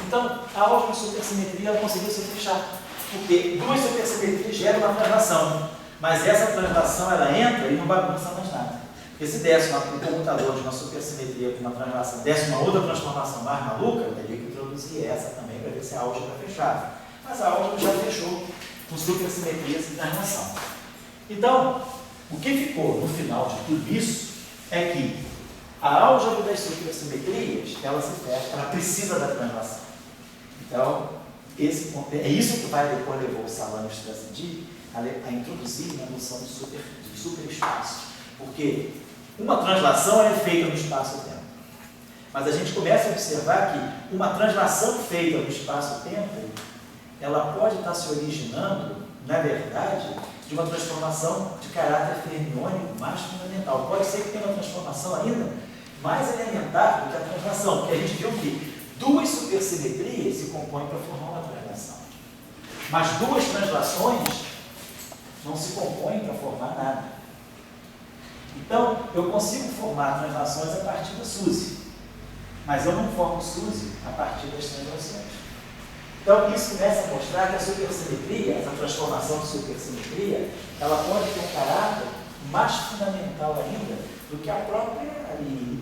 Então a álgebra de supersimetria ela conseguiu se fechar. Porque duas supersimetrias geram uma translação. Mas essa translação ela entra e não bagunça mais nada. Porque se desse um comutador de uma supersimetria com uma translação, desse uma outra transformação mais maluca, eu teria que introduzir essa também para ver se a álgebra fechava. Mas a álgebra já fechou com supersimetrias e translação. Então, o que ficou no final de tudo isso é que a álgebra das supersimetrias, ela se fecha, ela precisa da translação. Então, é isso que vai depois levou o Salame a introduzir uma noção de superespaço. Porque uma translação é feita no espaço-tempo. Mas a gente começa a observar que uma translação feita no espaço-tempo, ela pode estar se originando, na verdade, de uma transformação de caráter fermiônico mais fundamental. Pode ser que tenha uma transformação ainda mais elementar do que a translação, porque a gente viu que duas supersimetrias se compõem para formar uma translação. Mas duas translações não se compõem para formar nada. Então, eu consigo formar translações a partir da SUSY, mas eu não formo SUSY a partir das translações. Então, isso começa a mostrar que a supersimetria, essa transformação de supersimetria, ela pode ter um caráter mais fundamental ainda do que a própria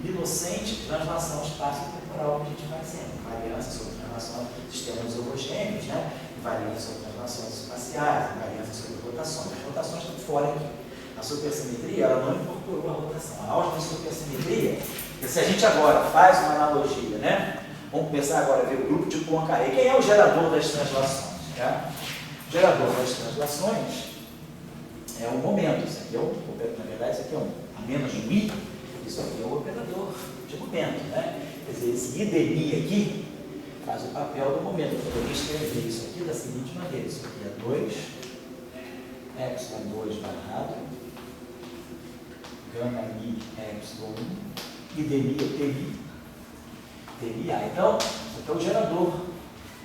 inocente translação espaço-temporal que a gente vai fazendo. Invariância sobre translação de sistemas homogêneos, né? Invariância sobre translações espaciais, invariância sobre rotações. As rotações estão fora aqui. A supersimetria, ela não incorporou a rotação. A álgebra de supersimetria, porque se a gente agora faz uma analogia, né? Vamos começar agora a ver o grupo de Poincaré. Quem é o gerador das translações? Tá? O gerador das translações é o momento. Isso aqui é na verdade, isso aqui é a menos de I. Isso aqui é o operador de momento, né? Quer dizer, esse I de I aqui faz o papel do momento. Eu poderia escrever isso aqui da seguinte maneira. Isso aqui é 2, epsilon 2 barrado, gama I epsilon 1, I de I é TI. TI. Então, isso aqui é o gerador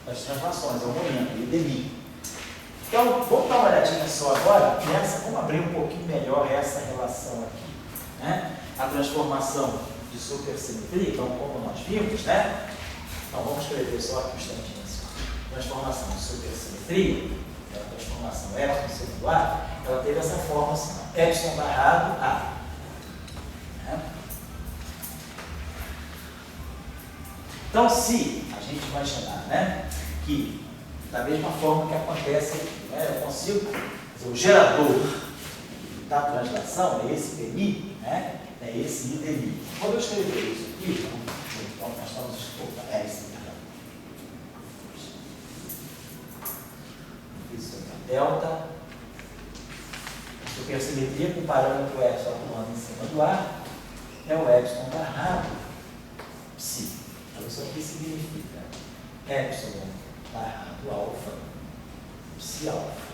das translações, é o momento, I de I. Então, vamos dar uma olhadinha só agora nessa, vamos abrir um pouquinho melhor essa relação aqui, né? A transformação de supersimetria, então, como nós vimos, né? Então, vamos escrever só aqui um instantinho assim. Transformação de supersimetria, a transformação epsilon segundo A, ela teve essa forma assim, epsilon barrado A. Né? Então, se a gente imaginar, né, que da mesma forma que acontece aqui, né, eu consigo dizer, o gerador da translação é esse PMI, né, é esse I de I. Quando eu escrever isso aqui, então nós estamos esse isso aqui é delta, supersimetria com parâmetro epsilon atuando em cima do A, é o epsilon barrado psi. Então isso aqui significa epsilon barrado alfa, psi alfa.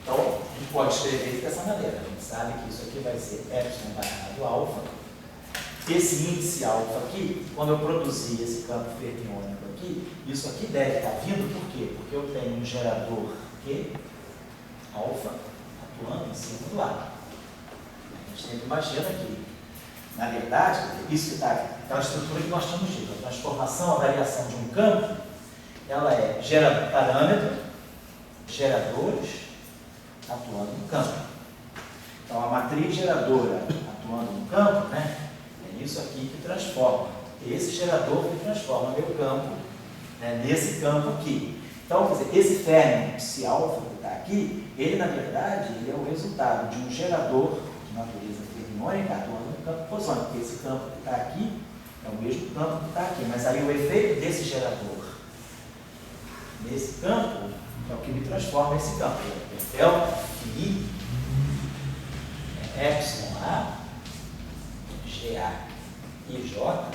Então, a gente pode escrever isso dessa maneira. A gente sabe que isso aqui vai ser epsilon barrado alfa. Esse índice alfa aqui, quando eu produzir esse campo fermiônico aqui, isso aqui deve estar vindo por quê? Porque eu tenho um gerador Q, alfa, atuando em cima do A. A gente sempre imagina que, na verdade, isso que está aquela estrutura que nós estamos dito, a transformação, a variação de um campo, ela é parâmetro, geradores, atuando no campo. Então, a matriz geradora atuando no campo, né, é isso aqui que transforma. Esse gerador que transforma meu campo, né, nesse campo aqui. Então, quer dizer, esse férmion psi alfa que está aqui, ele, na verdade, ele é o resultado de um gerador de natureza fermiônica atuando no campo bosônico, porque esse campo que está aqui é o mesmo campo que está aqui. Mas aí o efeito desse gerador nesse campo é o que me transforma esse campo. Del Phi é epsilon A, GA e J,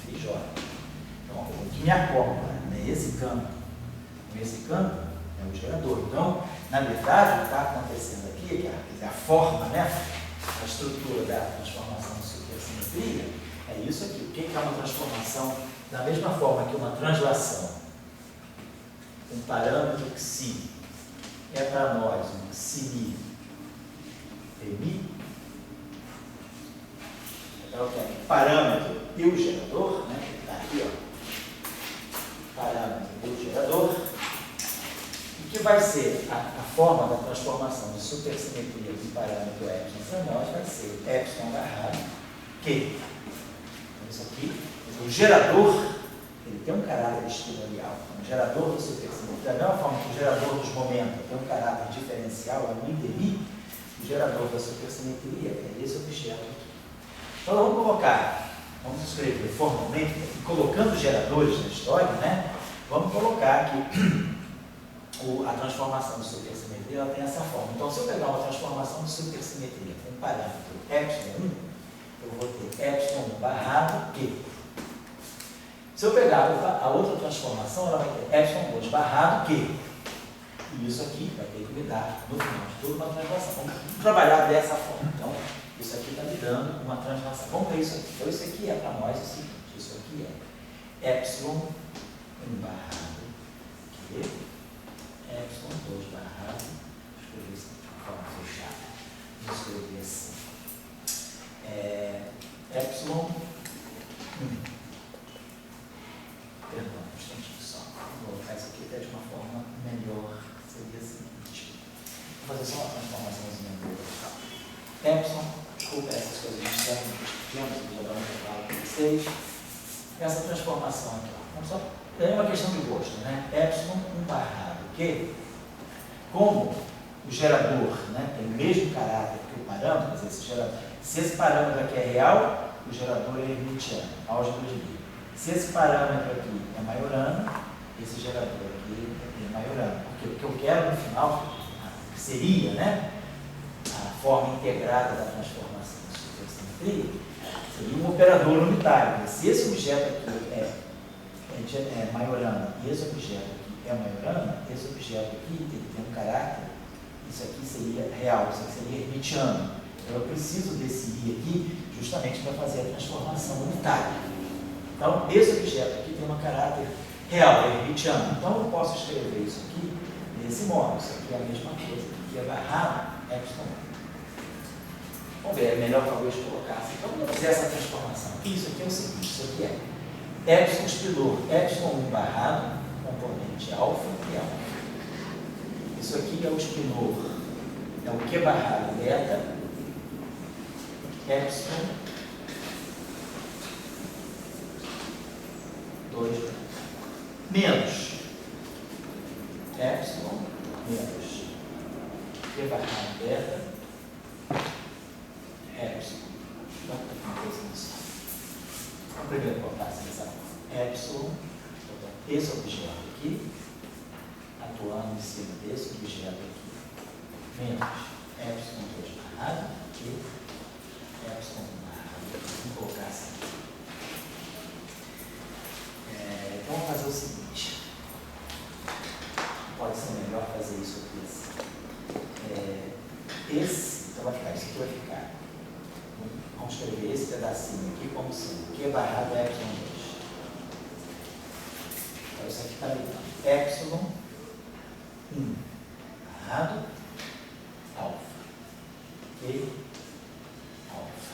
Phi J. Então, o que me acopla nesse campo, com esse campo, é o gerador. Então, na verdade, o que está acontecendo aqui, que é a forma, né, a estrutura da transformação de supersimetria, é isso aqui. O que é uma transformação? Da mesma forma que uma translação, um parâmetro xi é para nós um xi mi, é o parâmetro e o gerador, né, que está aqui, ó, parâmetro e o gerador. O que vai ser a forma da transformação de supersimetria de parâmetro epsilon para nós vai ser epsilon barrado Q. Então, isso aqui, o gerador, ele tem um caráter espinorial. O gerador da supersimetria, da mesma forma que o gerador dos momentos tem um caráter diferencial, é um IDMI, o gerador da supersimetria é esse objeto aqui. Então, vamos colocar, vamos escrever formalmente, colocando geradores na história, né? Vamos colocar aqui a transformação de supersimetria, ela tem essa forma. Então, se eu pegar uma transformação de supersimetria com um parâmetro epsilon 1, eu vou ter epsilon 1 barrado Q. Se eu pegar a outra transformação, ela vai ter epsilon 2 barrado Q. E isso aqui vai ter que me dar, no final de tudo, uma translação. Vamos trabalhar dessa forma. Então, isso aqui está me dando uma translação. Vamos ver isso aqui. Então, isso aqui é para nós o seguinte: isso aqui é epsilon 1 barrado Q. Epsilon 2 barrado, escrever isso de forma fechada. Vou escrever assim. Epsilon 1. Perdão, um instantinho só. Vou colocar isso aqui até de uma forma melhor. Seria assim. Vou fazer só uma transformaçãozinha boa. Epsilon, desculpa essas coisas que estamos discutindo, que já dá uma fala para vocês. Essa transformação aqui, ó. Só, é uma questão de gosto, né? Epsilon 1 barrado. Porque, como o gerador, né, tem o mesmo caráter que o parâmetro, quer dizer, se esse parâmetro aqui é real, o gerador é hermitiano, álgebra de Lie. Se esse parâmetro aqui é maiorano, esse gerador aqui é maiorano. Porque o que eu quero no final seria, né, a forma integrada da transformação de supersimetria, seria um operador unitário. Se esse objeto aqui é maiorano e esse objeto aqui é maiorano, esse objeto aqui tem um caráter, isso aqui seria real, isso aqui seria hermitiano. Então eu preciso desse I aqui justamente para fazer a transformação unitária. Então esse objeto aqui tem um caráter real, hermitiano. Então eu posso escrever isso aqui desse modo. Isso aqui é a mesma coisa, aqui é barrado epsilon. Vamos ver, é melhor talvez colocar assim. Então vamos fazer essa transformação. Isso aqui é o seguinte, isso aqui é epsilon espilor, epsilon 1 barrado, componente alfa e alfa. Isso aqui é o espinor, é o Q barrado beta, epsilon 2 menos epsilon menos Q barrado beta, epsilon. Vamos primeiro colocar assim dessa forma. Epsilon, esse objeto aqui, atuando em cima desse objeto aqui, menos epsilon 2 barrado e epsilon barrado. Vamos colocar assim. Então vamos fazer o seguinte. Pode ser melhor fazer isso aqui assim. Então vai ficar, isso aqui vai ficar. Vamos escrever esse pedacinho aqui como sendo Q barrado epsilon 2. Então isso aqui está me dando epsilon 1 barrado alfa. Q alfa.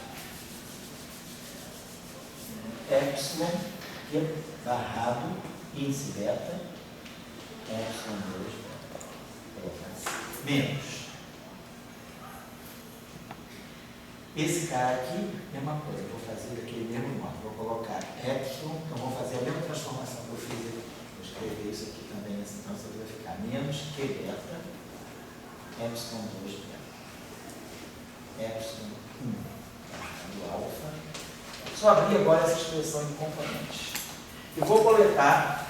Epsilon Q barrado índice beta. Epsilon 2 colocar assim. Menos. Esse cara aqui, mesma coisa, eu vou fazer aquele mesmo modo, vou colocar epsilon, então vou fazer a mesma transformação que eu fiz aqui. Vou escrever isso aqui também, assim, então isso aqui vai ficar menos Q beta, epsilon 2 beta, epsilon 1 do alfa. Só abrir agora essa expressão de componentes. Eu vou coletar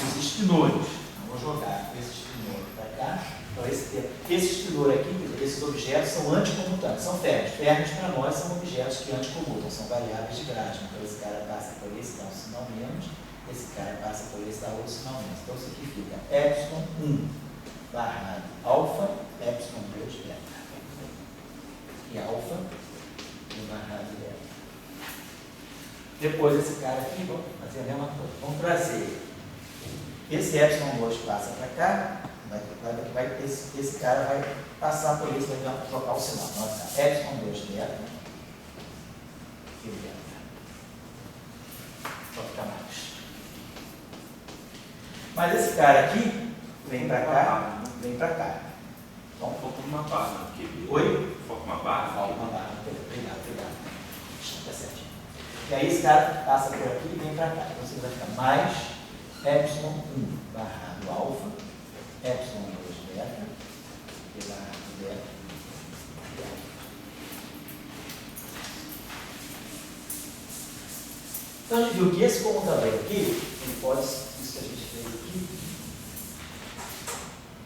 os espinores, eu vou jogar esses espinores dizer que esse escritor aqui, esses objetos são anticomutantes, são férreos. Férreos para nós são objetos que anticomutam, são variáveis de grade. Então esse cara passa por esse, dá um sinal menos, esse cara passa por esse, dá outro sinal menos. Então isso aqui fica epsilon 1 barrado alfa, epsilon 2 beta. E alfa e barrado beta. Depois esse cara aqui, vamos fazer a mesma coisa. Vamos trazer esse epsilon 2 passa para cá, esse cara vai passar por isso, vai trocar o sinal. Nossa, epsilon 2 beta e beta. Só ficar mais. Mas esse cara aqui vem para cá, vem para cá. Então, falta uma barra aqui. Oi? Falta uma barra? Falta uma barra. Obrigado. Está certinho. E aí esse cara passa por aqui e vem para cá. Então você vai ficar mais epsilon 1 barrado alfa, epsilon 2 beta, e barrado beta, e alfa. Então a gente viu que esse comutador aqui, ele pode, isso que a gente fez aqui,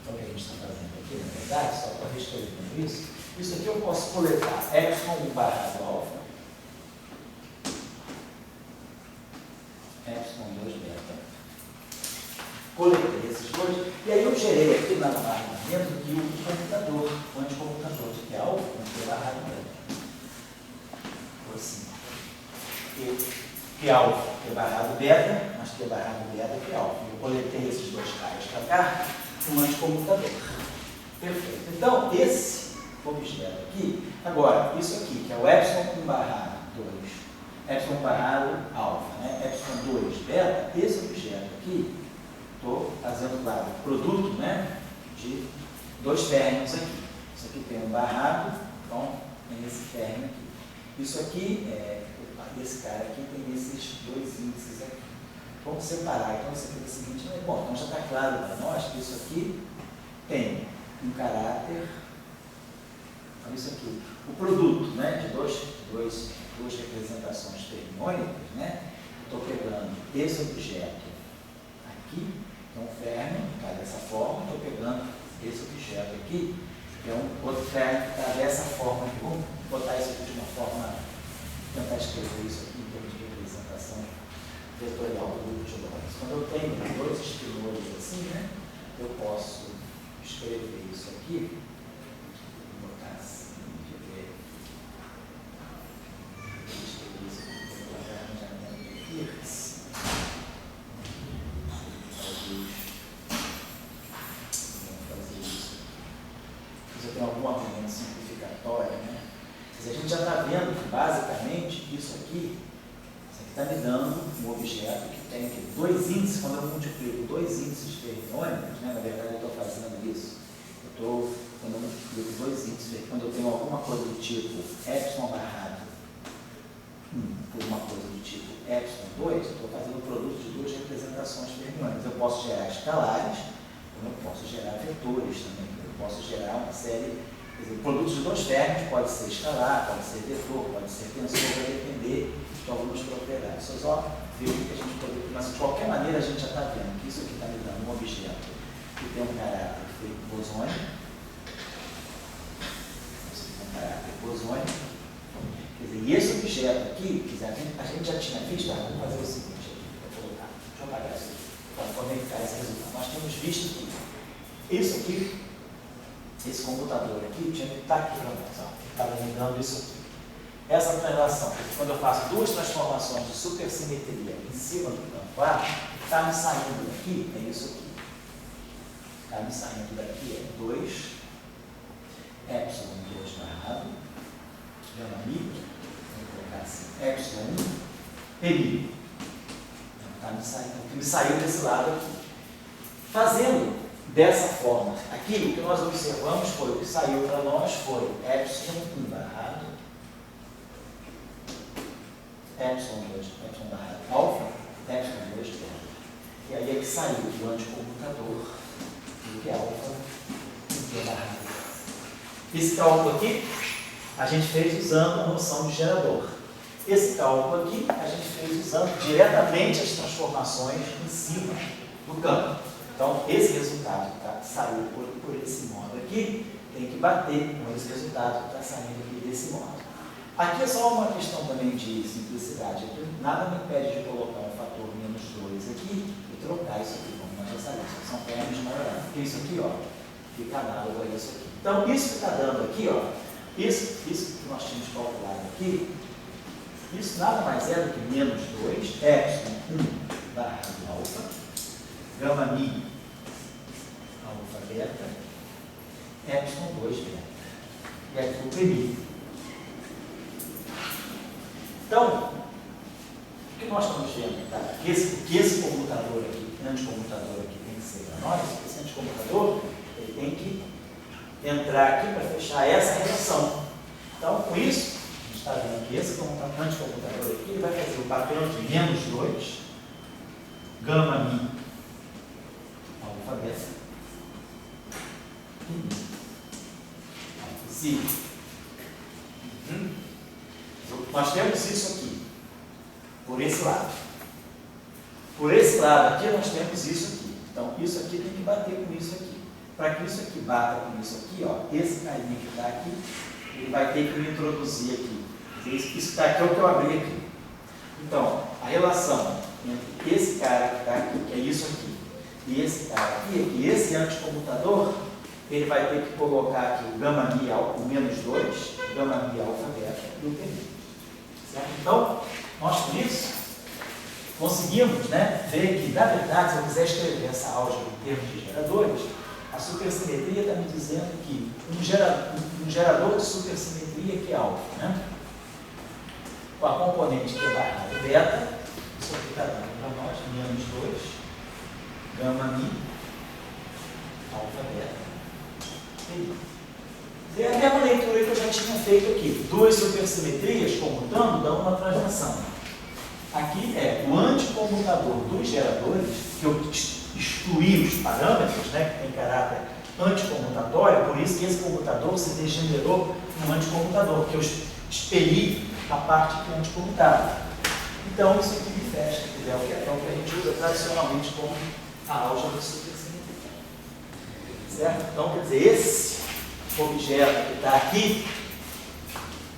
o que a gente está fazendo aqui, na verdade, só para reescrever isso aqui eu posso coletar epsilon 1 barrado alfa, epsilon 2 beta. Coletei esses dois, e aí eu gerei aqui na barra dentro que o computador, o anticomutador, que é alfa, que é barrado beta. Por assim. Que é alfa, que é barrado beta, mas que é barrado beta, que é alfa. Eu coletei esses dois caras para cá, um anticomutador. Perfeito. Então, esse objeto aqui, agora, isso aqui, que é o epsilon 1 barrado 2, epsilon barrado alfa, né? Epsilon 2 beta, esse objeto aqui, estou fazendo, claro, o produto, né, de dois férmions aqui. Isso aqui tem um barrado, então tem esse férmion aqui. Isso aqui, esse cara aqui tem esses dois índices aqui. Vamos separar, então isso aqui é o seguinte, bom, então já está claro para nós que isso aqui tem um caráter, então isso aqui, o produto, né, de duas representações fermiônicas, né, estou pegando esse objeto aqui, que é um férmion, que está dessa forma, estou pegando esse objeto aqui, que é um outro férmion que está dessa forma aqui. Vamos botar isso aqui de uma forma, tentar escrever isso aqui em termos de representação vetorial do grupo de Lorentz. Quando eu tenho dois espinores assim, né, eu posso escrever isso aqui, vou botar assim, deixa eu ver, escrever isso aqui, vou botar arranjamento de Firth. Tem algum argumento simplificatório, né? Quer dizer, a gente já está vendo que, basicamente, isso aqui está me dando um objeto que tem aqui dois índices. Quando eu multiplico dois índices fermiônicos, né? Na verdade, eu estou fazendo isso. Quando eu multiplico dois índices, quando eu tenho alguma coisa do tipo epsilon barrado por uma coisa do tipo epsilon 2, eu estou fazendo o produto de duas representações fermiônicas. Eu posso gerar escalares, como eu posso gerar vetores também. Posso gerar uma série, quer dizer, produtos de dois férmions, pode ser escalar, pode ser vetor, pode ser tensor, vai depender de algumas propriedades. Só ver o que a gente pode, mas de qualquer maneira a gente já está vendo que isso aqui está me dando um objeto que tem um caráter bosônico, quer dizer, e esse objeto aqui, quer dizer, a gente já tinha visto, vamos fazer o seguinte aqui, vou colocar, deixa eu apagar isso aqui, para conectar esse resultado. Nós temos visto que isso aqui, esse computador aqui, tinha que estar aqui para nós, estava me dando isso aqui. Essa translação, quando eu faço duas transformações de supersimetria em cima do campo A, está me saindo daqui, é isso aqui. Está me saindo daqui, é 2, epsilon 2 barrado, gama micro, vou colocar assim, epsilon 1, P. Está me saindo, o que me saiu desse lado aqui. Fazendo dessa forma, aqui o que nós observamos foi, o que saiu para nós foi epsilon 1 barrado, epsilon 2, epsilon barrado alfa, epsilon 2 beta. E aí é que saiu o anticomputador, que é alfa e que é barrado. Esse cálculo aqui, a gente fez usando a noção de gerador. Esse cálculo aqui, a gente fez usando diretamente as transformações em cima do campo. Então, esse resultado que está saiu por esse modo aqui, tem que bater com esse resultado que está saindo aqui desse modo. Aqui é só uma questão também de simplicidade. Aqui nada me impede de colocar um fator menos 2 aqui e trocar isso aqui, como nós já sabemos. São termos maiores. Porque isso aqui, ó, fica análogo a isso aqui. Então, isso que está dando aqui, ó, isso que nós tínhamos calculado aqui, isso nada mais é do que menos 2, epsilon 1 barra alfa, gama mi, alfa beta, epsilon 2 beta. E aqui o PMI. Então, o que nós estamos vendo, tá? Que esse comutador aqui, anticomutador aqui, tem que ser para nós, esse anticomutador, ele tem que entrar aqui para fechar essa relação. Então, com isso, a gente está vendo que esse anticomutador aqui, ele vai fazer o papel de menos 2, gama mi, alfa beta, e mi, alfa si. Nós temos isso aqui, por esse lado. Por esse lado aqui, nós temos isso aqui. Então, isso aqui tem que bater com isso aqui. Para que isso aqui bata com isso aqui, ó, esse carinha que está aqui, ele vai ter que me introduzir aqui. Isso que está aqui é o que eu abri aqui. Então, a relação entre esse cara que está aqui, que é isso aqui, e esse cara aqui, é que esse anticomutador, ele vai ter que colocar aqui o gama mi, o menos 2, gama mi alfa beta e o PMI. Certo? Então, nós com isso conseguimos, né, ver que, na verdade, se eu quiser escrever essa álgebra em termos de geradores, a supersimetria está me dizendo que um gerador de supersimetria que é alfa, né, com a componente que é barrada beta, isso aqui está dando para nós menos 2, gama mi, alfa beta. É a mesma leitura que eu já tinha feito aqui. Duas supersimetrias comutando dão uma translação. Aqui é o anticomutador dos geradores, que eu excluí os parâmetros, né, que tem caráter anticomutatório, por isso que esse comutador se degenerou no anticomutador, porque eu expeli a parte que é anticomutada. Então, isso aqui me fecha, é o que a gente usa tradicionalmente como a álgebra de supersimetria. Certo? Então, quer dizer, esse objeto que está aqui,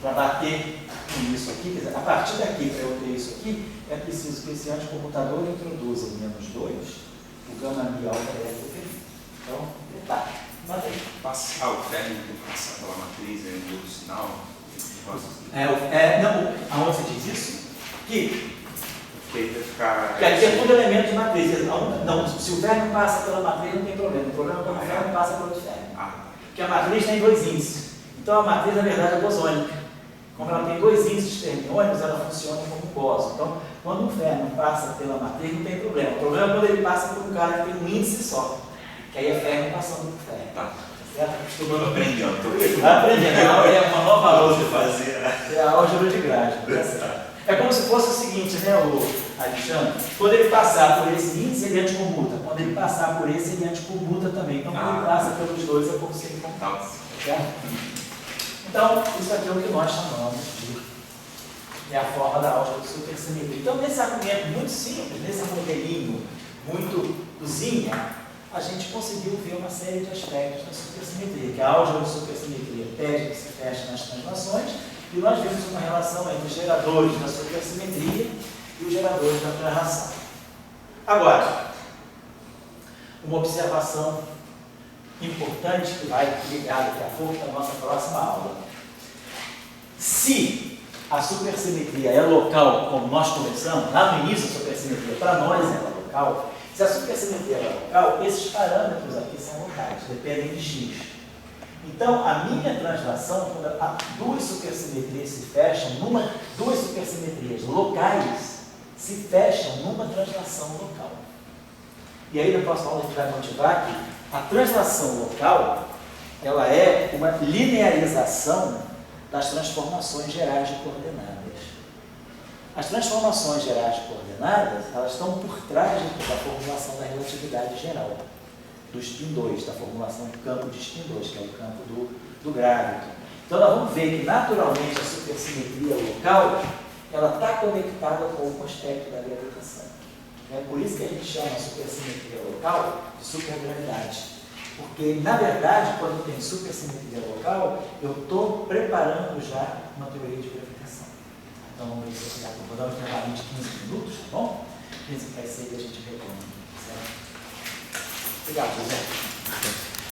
para bater com isso aqui, quer dizer, a partir daqui, para eu ter isso aqui, é preciso que esse anticomutador introduza o menos 2, o gama mi alfa beta e o PMI. Então, tá, batei. Passar o término tem que passar pela matriz aí do sinal. Não, aonde você diz isso? Que Porque vai ficar. quer dizer, tudo elemento de matriz. Não, se o verbo passa pela matriz, não tem problema. O problema é quando o verbo passa pelo verbo. Porque a matriz tem dois índices. Então, a matriz, na verdade, é bosônica. Como ela tem dois índices fermiônicos, ela funciona como um bóson. Então, quando um fermião passa pela matriz, não tem problema. O problema é quando ele passa por um cara que tem um índice só. Que aí é fermião passando por fermião. Tá. Certo? Estou aprendendo. Aprendendo. É uma nova álgebra. fazer. É a álgebra de Grasp. É como se fosse o seguinte, né, o Alexandre? Quando ele passar por esse índice, ele anticomuta. Quando ele passar por esse, ele anticomuta também. Então, quando ele passa pelos dois, é como se ele comutasse. Certo? Então, isso aqui é o que nós chamamos de a forma da álgebra de supersimetria. Então, nesse argumento muito simples, nesse modelinho muito cozinha, a gente conseguiu ver uma série de aspectos da supersimetria, que a álgebra de supersimetria pede que se feche nas translações, e nós vimos uma relação entre os geradores da supersimetria e os geradores da translação. Agora, uma observação importante que vai ligar daqui a pouco na nossa próxima aula. Se a supersimetria é local, como nós começamos, lá no início a supersimetria para nós é local, se a supersimetria é local, esses parâmetros aqui são locais, dependem de x. Então, a minha translação, quando duas supersimetrias se fecham, duas supersimetrias locais se fecham numa translação local. E aí, na próxima aula, a gente vai motivar que a translação local, ela é uma linearização das transformações gerais de coordenadas. As transformações gerais de coordenadas, elas estão por trás da formulação da relatividade geral, do spin 2, da formulação do campo de spin 2, que é o campo do grávido. Então, nós vamos ver que, naturalmente, a supersimetria local, ela está conectada com o aspecto da gravitação. É por isso que a gente chama a supersimetria local de supergravidade. Porque, na verdade, quando tem supersimetria local, eu estou preparando já uma teoria de gravitação. Então, vamos ver se dá. Vou dar um intervalo de 15 minutos, tá bom? 15 para 6 a gente retoma. Certo? Obrigado, José.